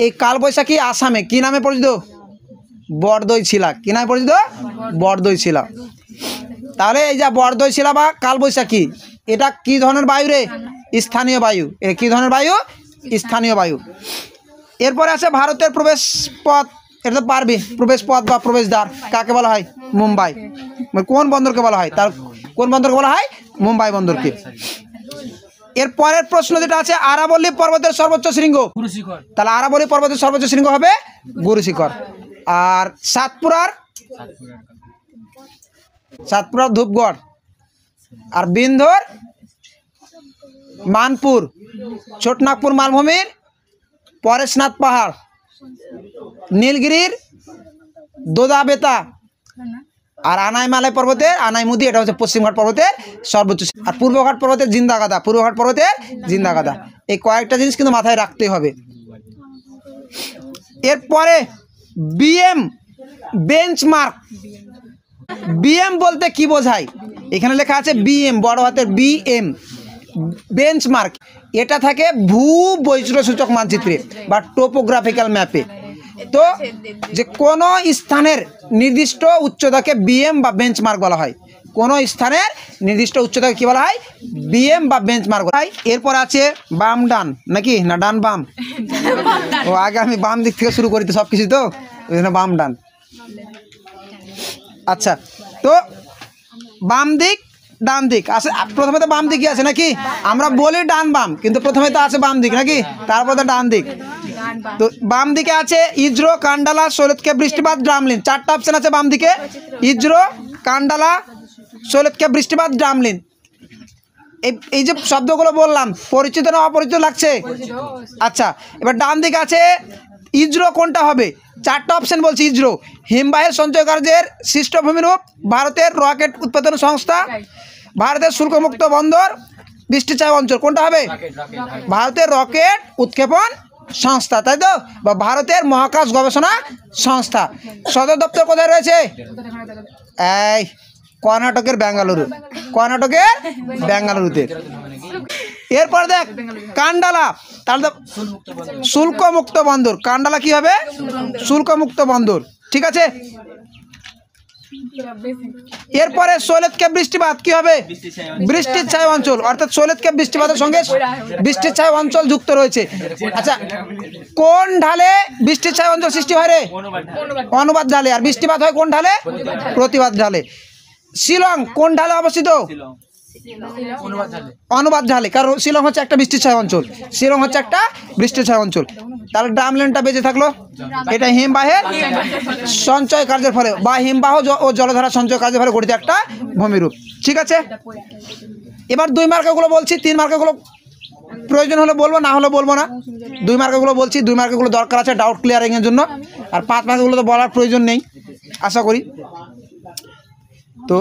এই কালবৈশাখী আসামে কি নামে পরিচিত, বরদই শিলা। কি নামে পরিচিত, বরদই শিলা। তাহলে এই যা বরদই শিলা বা কালবৈশাখী, এটা কি ধরনের বায়ু রে, স্থানীয় বায়ু। এটা কি ধরনের বায়ু, স্থানীয় বায়ু। এরপরে আছে ভারতের প্রবেশ পথ, এটা তো পারবি, প্রবেশ পথ বা প্রবেশদ্বার কাকে বলা হয়, মুম্বাই। কোন বন্দরকে বলা হয়, তার কোন বন্দরকে বলা হয়, মুম্বাই বন্দরকে। এর পরের প্রশ্ন যেটা আছে, আরাবল্লী পর্বতের সর্বোচ্চ শৃঙ্গ, তাহলে আরাবল্লী পর্বতের সর্বোচ্চ শৃঙ্গ হবে গুরু শিখর। আর সাতপুরার ধূপগড়, আর বিন্ধ্যর মানপুর, ছোটনাগপুর মালভূমির পরেশনাথ পাহাড়, নীলগিরির দোদাবেতা, আর আনাইমালাই পর্বতের আনাইমুদি, এটা হচ্ছে পশ্চিমঘাট পর্বতের সর্বোচ্চ। আর পূর্বঘাট পর্বতের জিন্দাগাদা, পূর্বঘাট পর্বতের জিন্দাগাদা। এই কয়েকটা জিনিস কিন্তু মাথায় রাখতে হবে। এরপরে বিএম, বেঞ্চমার্ক। বিএম বলতে কি বোঝায়, এখানে লেখা আছে বিএম, বড় হাতের বিএম, বেঞ্চমার্ক। এটা থাকে ভূ বৈচিত্র্যসূচক মানচিত্রে বা টোপোগ্রাফিক্যাল ম্যাপে। তো যে কোনো স্থানের নির্দিষ্ট উচ্চতাকে বিএম বা বেঞ্চমার্ক বলা হয়। কোনো স্থানের নির্দিষ্ট উচ্চতাকে কী বলা হয়, বিএম বা বেঞ্চমার্ক বলা হয়। এরপর আছে বাম ডান, নাকি না ডান বাম, ও আগে আমি বাম দিক থেকে শুরু করি তো সব কিছু, তো ওই জন্য বাম ডান। আচ্ছা, তো বাম দিক ডান দিক আছে, প্রথমে তো বাম দিকই আছে নাকি, আমরা বলি ডান বাম, কিন্তু প্রথমে তো আছে বাম দিক নাকি, তারপর তো ডান দিক। তো বাম দিকে আছে ইজরো, কান্ডালা, শৈলতকে বৃষ্টিপাত, ড্রামলিন। 4টা অপশন আছে বাম দিকে, ইজরো, কান্ডালা, শৈলতকে বৃষ্টিপাত, ড্রামলিন। এই যে শব্দগুলো বললাম, পরিচিত না অপরিচিত লাগছে? আচ্ছা, এবার ডান দিকে আছে ইজরো, কোনটা হবে? 4টা অপশন বলছি। ইজরো হিমবাহের সঞ্চয় কার্যের সৃষ্টভূমিরূপ, ভারতের রকেট উৎপাদন সংস্থা, ভারতের শুল্কমুক্ত বন্দর, বৃষ্টি ছায়া অঞ্চল কোনটা হবে? ভারতের রকেট উৎক্ষেপণ সংস্থা, তাই তো, বা ভারতের মহাকাশ গবেষণা সংস্থা। সদর দপ্তর কোথায় রয়েছে? এই কর্ণাটকের বেঙ্গালুরুতে। এরপর দেখ কান্ডালা, তাহলে শুল্কমুক্ত বন্দর। কান্ডালা কি হবে? শুল্কমুক্ত বন্দর, ঠিক আছে। এরপরে সৈয়দকেপ বৃষ্টিপাত কি হবে? বৃষ্টির ছায়া অঞ্চল, অর্থাৎ সৈয়দকেপ বৃষ্টিপাতের সঙ্গে বৃষ্টির ছায়া অঞ্চল যুক্ত রয়েছে। আচ্ছা, কোন ঢালে বৃষ্টির ছায়া অঞ্চল সৃষ্টি হয় রে? অনুবাদ ঢালে। আর বৃষ্টিপাত হয় কোন ঢালে? প্রতিবাদ ঢালে। শিলং কোন ঢালে অবস্থিত? অনুবাদ ঢালে, কারণ শিলং হচ্ছে একটা বৃষ্টির ছায়া অঞ্চল, শিলং হচ্ছে একটা বৃষ্টির ছায়া অঞ্চল। তাহলে ড্রামল্যান্ডটা বেঁচে থাকলো, এটা হিমবাহের সঞ্চয় কার্যের ফলে বা হিমবাহ ও জলধারা সঞ্চয় কার্যের ফলে গঠিত একটা ভূমিরূপ, ঠিক আছে। এবার 2 মার্কাগুলো বলছি, 3 মার্কাগুলো প্রয়োজন হলে বলবো, না হলে বলবো না। 2 মার্কাগুলো বলছি, 2 মার্কাগুলো দরকার আছে ডাউট ক্লিয়ারিংয়ের জন্য, আর 5 মার্কাগুলো তো বলার প্রয়োজন নেই আশা করি। তো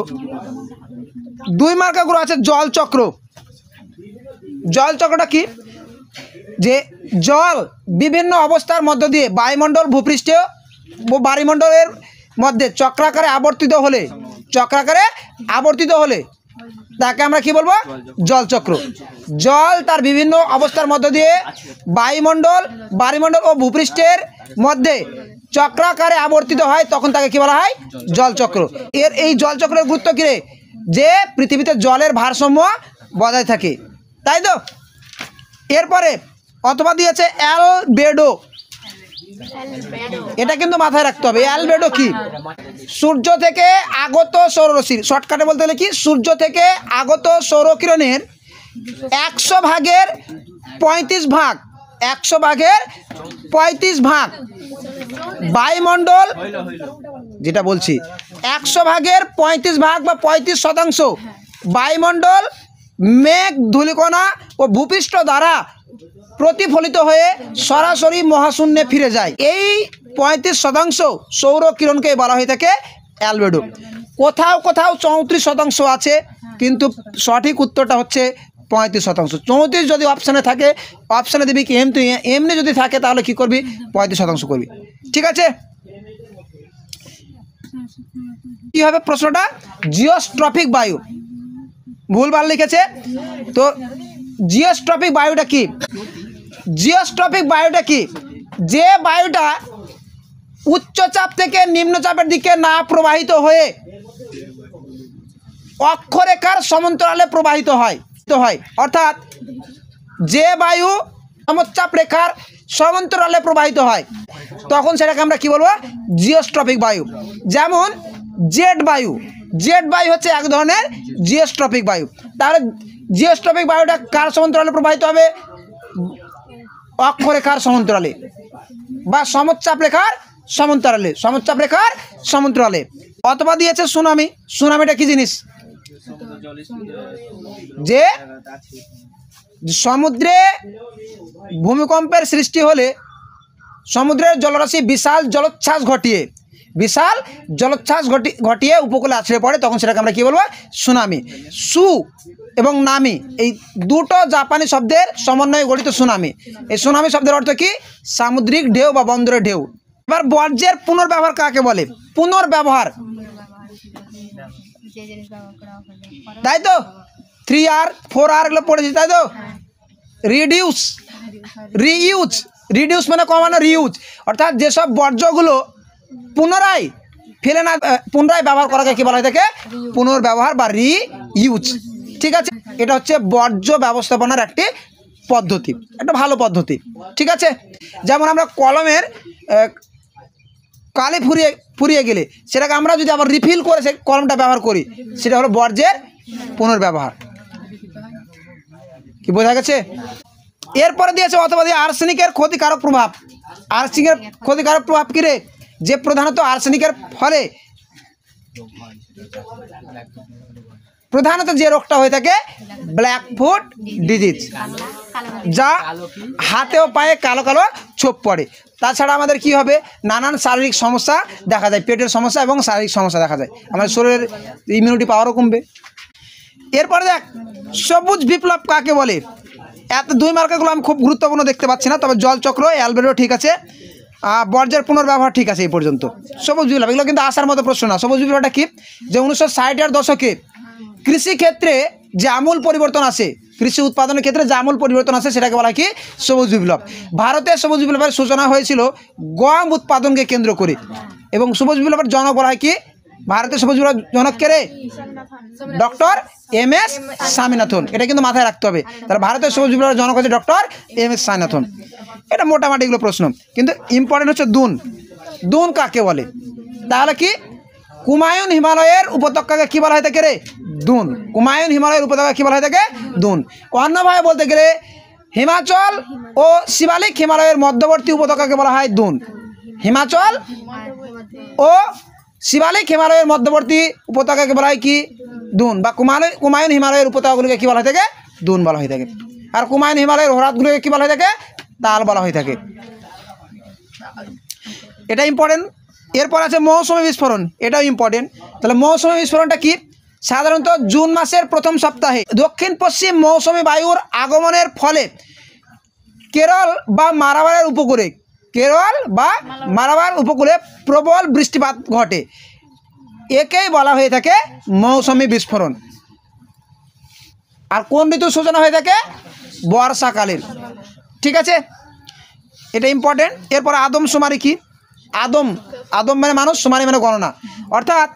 2 মার্কাগুলো আছে জলচক্র। জলচক্রটা কি? যে জল বিভিন্ন অবস্থার মধ্য দিয়ে বায়ুমণ্ডল, ভূপৃষ্ঠ ও বায়ুমণ্ডলের মধ্যে চক্রাকারে আবর্তিত হলে তাকে আমরা কি বলবো? জলচক্র। জল তার বিভিন্ন অবস্থার মধ্য দিয়ে বায়ুমণ্ডল ও ভূপৃষ্ঠের মধ্যে চক্রাকারে আবর্তিত হয়, তখন তাকে কি বলা হয়? জলচক্র। এই জলচক্রের গুরুত্ব কী রে? যে পৃথিবীতে জলের ভারসাম্য বজায় থাকে, তাই তো। এরপরে অথবা দিয়েছে অ্যালবেডো, এটা কিন্তু মাথায় রাখতে হবে। অ্যালবেডো কি? সূর্য থেকে আগত সৌররশ্মির, শর্টকাটে বলতে গেলে কি, সূর্য থেকে আগত সৌরকিরণের 100 ভাগের 35 ভাগ বায়ুমণ্ডল, যেটা বলছি 100 ভাগের 35 ভাগ বা 35% বায়ুমণ্ডল, মেঘ, ধূলিকণা ও ভূপৃষ্ঠ দ্বারা প্রতিফলিত হয়ে সরাসরি মহাশূন্যে ফিরে যায়। এই 35% সৌর কিরণকে বলা হয়ে থাকে অ্যালবেডো। কোথাও 34% আছে, কিন্তু সঠিক উত্তরটা হচ্ছে 35%। 34 যদি অপশানে থাকে, অপশানে দিবি কি এমনি যদি থাকে তাহলে কি করবি? 35% করবি, ঠিক আছে। কি হবে প্রশ্নটা? জিওস্ট্রপিক বায়ু, ভুলভাল লিখেছে তো। জিওস্ট্রপিক বায়ুটা কি? যে বায়ুটা উচ্চচাপ থেকে নিম্নচাপের দিকে না প্রবাহিত হয়ে অক্ষরেখার সমান্তরালে প্রবাহিত হয়। অর্থাৎ যে বায়ু সমচাপ রেখার সমান্তরালে প্রবাহিত হয়, তখন সেটাকে আমরা কি বলবো? জিওস্ট্রপিক বায়ু। যেমন জেট বায়ু হচ্ছে এক ধরনের জিওস্ট্রপিক বায়ু। তাহলে জিওস্ট্রপিক বায়ুটা কার সমান্তরালে প্রবাহিত হবে? অক্ষরেখার সমান্তরালে বা সমচাপ রেখার সমান্তরালে। অথবা দিয়েছে সুনামি। সুনামিটা কি জিনিস? যে সমুদ্রে ভূমিকম্পের সৃষ্টি হলে সমুদ্রের জলরাশি বিশাল জলোচ্ছ্বাস ঘটিয়ে উপকূলে আছড়ে পড়ে, তখন সেটাকে আমরা কি বলবো? সুনামি। সু এবং নামি এই দুটো জাপানি শব্দের সমন্বয়ে গঠিত সুনামি। এই সুনামি শব্দের অর্থ কি? সামুদ্রিক ঢেউ বা বন্দরের ঢেউ। এবার বর্জ্যের পুনর্ব্যবহার কাকে বলে? পুনর্ব্যবহার, তাই তো। 3R 4R এগুলো পড়েছি, তাই তো। রিডিউস মানে কমানো, রিউজ অর্থাৎ যেসব বর্জ্যগুলো পুনরায় ব্যবহার করাকে কি বলা হয় থাকে? পুনর্ব্যবহার বা রিইউজ, ঠিক আছে। এটা হচ্ছে বর্জ্য ব্যবস্থাপনার একটি পদ্ধতি, একটা ভালো পদ্ধতি, ঠিক আছে। যেমন আমরা কলমের কালি ফুরিয়ে গেলে সেটাকে আমরা যদি আবার রিফিল করে সে কলমটা ব্যবহার করি, সেটা হলো বর্জ্যের পুনর্ব্যবহার। কি বোঝা গেছে? এরপরে দিয়েছে অথবা দিয়ে আর্সেনিকের ক্ষতিকারক প্রভাব কী রে? যে প্রধানত আর্সেনিকের ফলে প্রধানত যে রোগটা হয়ে থাকে ব্ল্যাক ফুট ডিজিজ, যা হাতে ও পায়ে কালো কালো ছোপ পড়ে। তাছাড়া আমাদের কি হবে? নানান শারীরিক সমস্যা দেখা যায়, পেটের সমস্যা এবং শারীরিক সমস্যা দেখা যায়, আমাদের শরীরের ইমিউনিটি পাওয়ারও কমবে। এরপরে দেখ সবুজ বিপ্লব কাকে বলে। এত 2 মার্কেরগুলো আমি খুব গুরুত্বপূর্ণ দেখতে পাচ্ছি না, তবে জলচক্র, অ্যালবেডো ঠিক আছে, বর্জ্যের পুনর্ব্যবহার ঠিক আছে এই পর্যন্ত। সবুজ বিপ্লব এগুলো কিন্তু আসার মতো প্রশ্ন না। সবুজ বিপ্লবটা কি, যে 1960-এর দশকে কৃষিক্ষেত্রে যে আমূল পরিবর্তন আসে, কৃষি উৎপাদনের ক্ষেত্রে যে আমূল পরিবর্তন আসে সেটাকে বলা হয় কি সবুজ বিপ্লব। ভারতে সবুজ বিপ্লবের সূচনা হয়েছিল গম উৎপাদনকে কেন্দ্র করে, এবং সবুজ বিপ্লবের জনক বলা হয় কি, ভারতের সবুজ বিপ্লব জনক কে রে, ডক্টর এম.এস. স্বামীনাথন। এটা কিন্তু মাথায় রাখতে হবে। তাহলে ভারতের সবুজ বিপ্লবের জনক হচ্ছে ডক্টর এম.এস. স্বামীনাথন। এটা মোটামুটি এগুলো প্রশ্ন, কিন্তু ইম্পর্টেন্ট হচ্ছে দুন। দুন কাকে বলে, তাহলে কি কুমায়ুন হিমালয়ের উপত্যকাকে কী বলা হয় থাকে রে, দুন। কুমায়ুন হিমালয়ের উপত্যকা কী বলা হয় থাকে, দুন। অন্যভাবে বলতে গেলে হিমাচল ও শিবালিক হিমালয়ের মধ্যবর্তী উপত্যকাকে বলা হয় দুন। হিমাচল ও শিবালিক হিমালয়ের মধ্যবর্তী উপত্যকাকে বলা হয় কি দুন, বা কুমায়ুন হিমালয়ের উপত্যকাগুলিকে কী বলা হয় থাকে, দুন বলা হয়ে থাকে। আর কুমায়ুন হিমালয়ের হ্রদগুলিকে কী বলা হয়ে থাকে, তাল বলা হয়ে থাকে। এটা ইম্পর্টেন্ট। এরপর আছে মৌসুমী বিস্ফোরণ, এটাও ইম্পর্টেন্ট। তাহলে মৌসুমী বিস্ফোরণটা কি, সাধারণত জুন মাসের প্রথম সপ্তাহে দক্ষিণ পশ্চিম মৌসুমী বায়ুর আগমনের ফলে কেরল বা মালাবারের উপকূলে, কেরল বা মালাবার উপকূলে প্রবল বৃষ্টিপাত ঘটে, একেই বলা হয়ে থাকে মৌসুমী বিস্ফোরণ। আর কোন ঋতুর সূচনা হয়ে থাকে, বর্ষাকালের। ঠিক আছে, এটা ইম্পর্টেন্ট। এরপর আদমশুমারি কি, আদম মানে মানুষ, শুমারি মানে গণনা, অর্থাৎ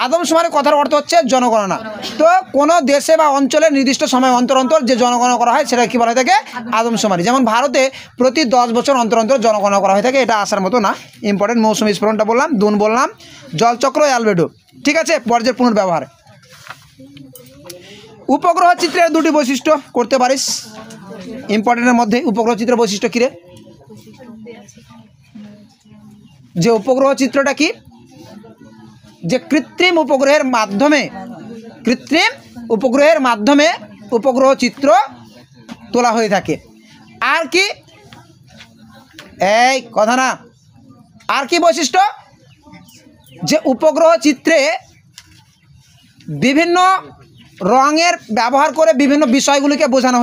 আদমশুমারি কথার অর্থ হচ্ছে জনগণনা। তো কোনো দেশে বা অঞ্চলে নির্দিষ্ট সময় অন্তর অন্তর যে জনগণনা করা হয় সেটা কী বলা হয়ে থাকে, আদমশুমারি। যেমন ভারতে প্রতি 10 বছর অন্তর অন্তর জনগণনা করা হয়ে থাকে, এটা আসার মতো না। ইম্পর্টেন্ট মৌসুমী বিস্ফোরণটা বললাম, দুন বললাম, জলচক্র, অ্যালবেডো। ঠিক আছে, বর্জ্যের পুনর্ব্যবহার। উপগ্রহ চিত্রের 2টি বৈশিষ্ট্য করতে পারিস, ইম্পর্টেন্টের মধ্যে। উপগ্রহ চিত্রের বৈশিষ্ট্য কী রে, যে উপগ্রহ চিত্রটা কি, যে কৃত্রিম উপগ্রহের মাধ্যমে উপগ্রহ চিত্র তোলা হয়ে থাকে। আর কি, এই কথা না, আর কি বৈশিষ্ট্য, যে উপগ্রহ চিত্রে বিভিন্ন রঙের ব্যবহার করে বিভিন্ন বিষয়গুলিকে বোঝানো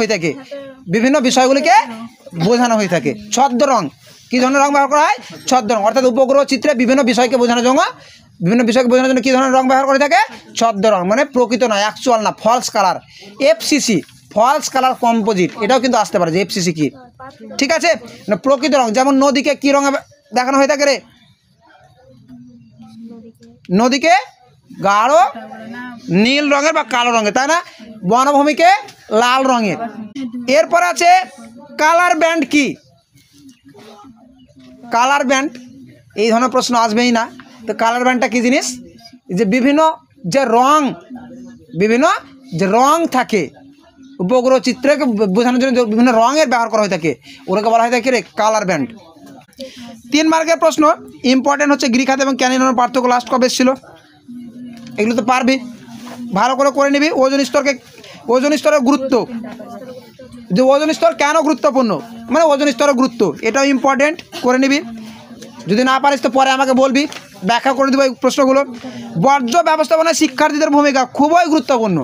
হয়ে থাকে, ছদ্ম রং, কী ধরনের রং ব্যবহার করা হয়, ছদ্ম রং। অর্থাৎ উপগ্রহ চিত্রে বিভিন্ন বিষয়কে বোঝানোর জন্য কী ধরনের রং ব্যবহার করে থাকে, ছদ্ম রং, মানে প্রকৃত নয়, অ্যাকচুয়াল না, false colour. FCC, false colour composite, এটাও কিন্তু আসতে পারে যে এফসিসি কি। ঠিক আছে, না প্রকৃত রং। যেমন নদীকে কী রঙে দেখানো হয়ে থাকে রে, নদীকে গাঢ় নীল রঙের বা কালো রঙের, তাই না, বনভূমিকে লাল রঙের। এরপর আছে কালার ব্যান্ড কি, কালার ব্যান্ড এই ধরনের প্রশ্ন আসবেই না। তো কালার ব্যান্ডটা কী জিনিস, যে বিভিন্ন যে রং থাকে উপগ্রহ চিত্রকে বোঝানোর জন্য বিভিন্ন রঙের ব্যবহার করা হয়ে থাকে, ওটাকে বলা হয়ে থাকে রে কালার ব্যান্ড। 3 মার্কের প্রশ্ন ইম্পর্টেন্ট হচ্ছে গ্রীক এবং ক্যানিয়নের পার্থক্য লাস্ট কবে ছিল, এগুলো তো পারবি, ভালো করে নিবি। ওজন স্তরের গুরুত্ব, যে ওজন স্তর কেন গুরুত্বপূর্ণ, মানে ওজন স্তরের গুরুত্ব, এটাও ইম্পর্টেন্ট করে নিবি। যদি না পারিস তো পরে আমাকে বলবি, ব্যাখ্যা করে দেবো এই প্রশ্নগুলো। বর্জ্য ব্যবস্থাপনায় শিক্ষার্থীদের ভূমিকা খুবই গুরুত্বপূর্ণ,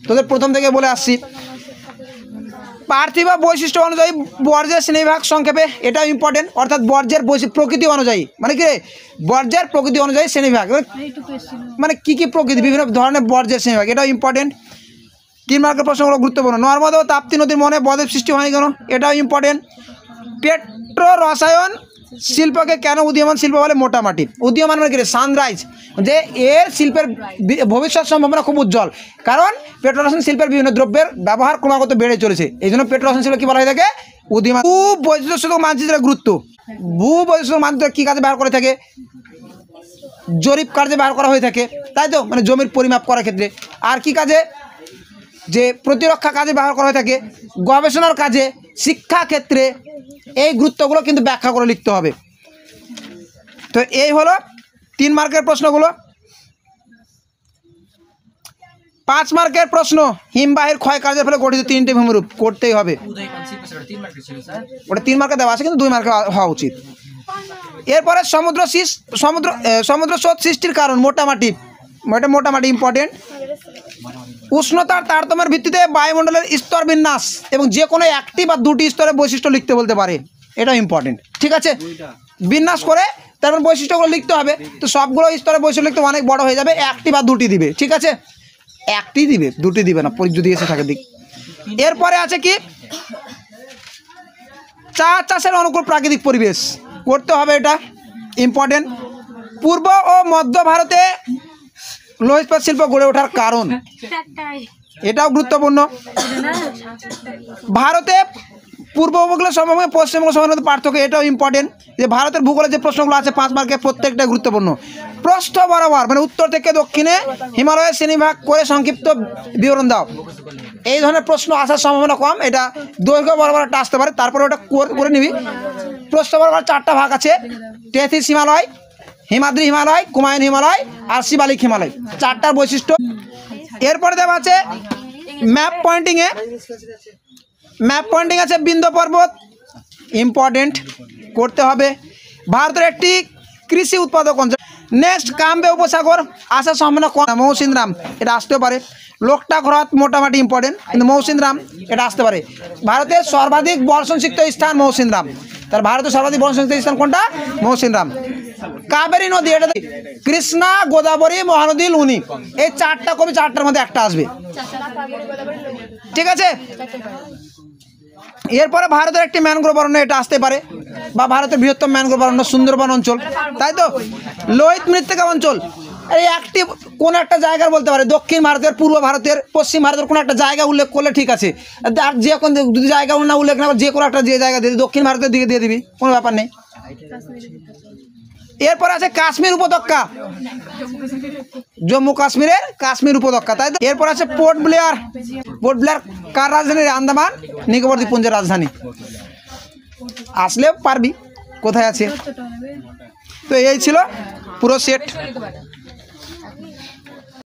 তোদের প্রথম থেকে বলে আসছি। পার্থিব বৈশিষ্ট্য অনুযায়ী বর্জ্যের শ্রেণীবিভাগ সংক্ষেপে, এটাও ইম্পর্টেন্ট। অর্থাৎ বর্জ্যের প্রকৃতি অনুযায়ী, মানে কি বর্জ্যের প্রকৃতি অনুযায়ী শ্রেণীবিভাগ, মানে কী কী প্রকৃতি, বিভিন্ন ধরনের বর্জ্যের শ্রেণীবিভাগ, এটাও ইম্পর্টেন্ট। 3 মার্কের প্রশ্নগুলো গুরুত্বপূর্ণ। নর্মদা ও তাপ্তি নদীর মনে বদ্বীপ সৃষ্টি হয় কেন, এটাও ইম্পর্টেন্ট। পেট্রো রসায়ন শিল্পকে কেন উদীয়মান শিল্প বলে, মোটামাটি উদীয়মান মানে কি সানরাইজ, যে এর শিল্পের ভবিষ্যৎ সম্ভাবনা খুব উজ্জ্বল, কারণ পেট্রোরসায়ন শিল্পের বিভিন্ন দ্রব্যের ব্যবহার ক্রমাগত বেড়ে চলেছে, এই জন্য পেট্রোরসায়ন শিল্প কী বলা হয়ে থাকে, উদীয়মান। ভূবৈচিত্র্য মানচিত্রের গুরুত্ব, ভূবৈচিত্র্য মানচিত্র কী কাজে ব্যবহার করে থাকে, জরিপ কার্যে ব্যবহার করা হয়ে থাকে, তাই তো, মানে জমির পরিমাপ করার ক্ষেত্রে। আর কি কাজে, যে প্রতিরক্ষা কাজে ব্যবহার করা হয়ে থাকে, গবেষণার কাজে, শিক্ষা ক্ষেত্রে। এই গুরুত্বগুলো কিন্তু ব্যাখ্যা করে লিখতে হবে। তো এই হলো 3 মার্কের প্রশ্নগুলো। 5 মার্কের প্রশ্ন, হিমবাহের ক্ষয় কার্যের ফলে গঠিত 3টি ভূমিরূপ করতেই হবে। ওটা 3 মার্কে দেওয়া আছে, কিন্তু 2 মার্কে হওয়া উচিত। এরপরে সমুদ্র স্রোত সৃষ্টির কারণ, মোটামাটি ইম্পর্টেন্ট। উষ্ণতার তারতম্যের ভিত্তিতে বায়ুমণ্ডলের স্তর বিন্যাস এবং যে কোনো একটি বা দুটি স্তরের বৈশিষ্ট্য লিখতে বলতে পারে, এটাও ইম্পর্টেন্ট। ঠিক আছে, বিন্যাস করে তারপর বৈশিষ্ট্যগুলো লিখতে হবে। তো সবগুলো স্তরের বৈশিষ্ট্য লিখতে অনেক বড় হয়ে যাবে, একটি বা দুটি দিবে। ঠিক আছে, একটি দিবে, দুটি দিবে না, যদি এসে থাকে দিক। এরপরে আছে কি, চা চাষের অনুকূল প্রাকৃতিক পরিবেশ করতে হবে, এটা ইম্পর্টেন্ট। পূর্ব ও মধ্য ভারতে লৌহ ইস্পাত শিল্প গড়ে ওঠার কারণ, এটাও গুরুত্বপূর্ণ। ভারতে পূর্ব উপকূলের সমভূমি পশ্চিম উপকূলের মধ্যে পার্থক্য, এটাও ইম্পর্টেন্ট। যে ভারতের ভূগোলের যে প্রশ্নগুলো আছে 5 মার্কের, প্রত্যেকটা গুরুত্বপূর্ণ। প্রস্থ বরাবর মানে উত্তর থেকে দক্ষিণে হিমালয়ের শ্রেণীভাগ করে সংক্ষিপ্ত বিবরণ দাও, এই ধরনের প্রশ্ন আসার সম্ভাবনা কম। এটা দৈর্ঘ্য বরাবর একটা আসতে পারে, তারপরে ওটা করে নিবি। প্রস্থ বরাবর 4টা ভাগ আছে, তেথিস হিমালয়, হিমাদ্রি হিমালয়, কুমায়ুন হিমালয় আর শিবালিক হিমালয়, 4টার বৈশিষ্ট্য। এরপরে দেওয়া আছে ম্যাপ পয়েন্টিংয়ে, ম্যাপ পয়েন্টিং আছে বিন্ধ্য পর্বত, ইম্পর্টেন্ট করতে হবে। ভারতের একটি কৃষি উৎপাদক অঞ্চল। নেক্সট কামবে উপসাগর আসার সম্ভাবনা কম, মৌসিনরাম এটা আসতে পারে। লোকটাক হ্রদ মোটামুটি ইম্পর্টেন্ট, কিন্তু মৌসিনরাম এটা আসতে পারে। ভারতের সর্বাধিক বর্ষণসিক্ত স্থান মৌসিনরাম, তার ভারতের সর্বাধিক বর্ষণসিক্ত স্থান কোনটা? মৌসিনরাম। কাবেরী নদী, এটা কৃষ্ণা, গোদাবরী, মহানদী, লুনি, এই 4টা কবি, 4টার মধ্যে একটা আসবে। ঠিক আছে, এরপরে ভারতের একটি ম্যানগ্রোভ অরণ্য, এটা আসতে পারে, বা ভারতের বৃহত্তম ম্যানগ্রোভ অরণ্য সুন্দরবন অঞ্চল, তাই তো। লোহিত মৃত্তিকা অঞ্চল, এই একটি কোন একটা জায়গার বলতে পারে, দক্ষিণ ভারতের, পূর্ব ভারতের, পশ্চিম ভারতের কোনো একটা জায়গা উল্লেখ করলে ঠিক আছে। আর যে কোনো যদি জায়গা না উল্লেখ না, যে কোনো একটা যে জায়গা দিয়ে দক্ষিণ ভারতের দিকে দিয়ে দিবি, কোনো ব্যাপার নেই। এরপর আছে কাশ্মীর উপত্যকা, জম্মু কাশ্মীরের কাশ্মীর উপত্যকা, তাই তো। এরপর আছে পোর্ট ব্লেয়ার, পোর্ট ব্লেয়ার কার রাজধানী? আন্দামান নিকোবর দ্বীপপুঞ্জের রাজধানী। আসলে পারবি, কোথায় আছে। তো এই ছিল পুরো সেট।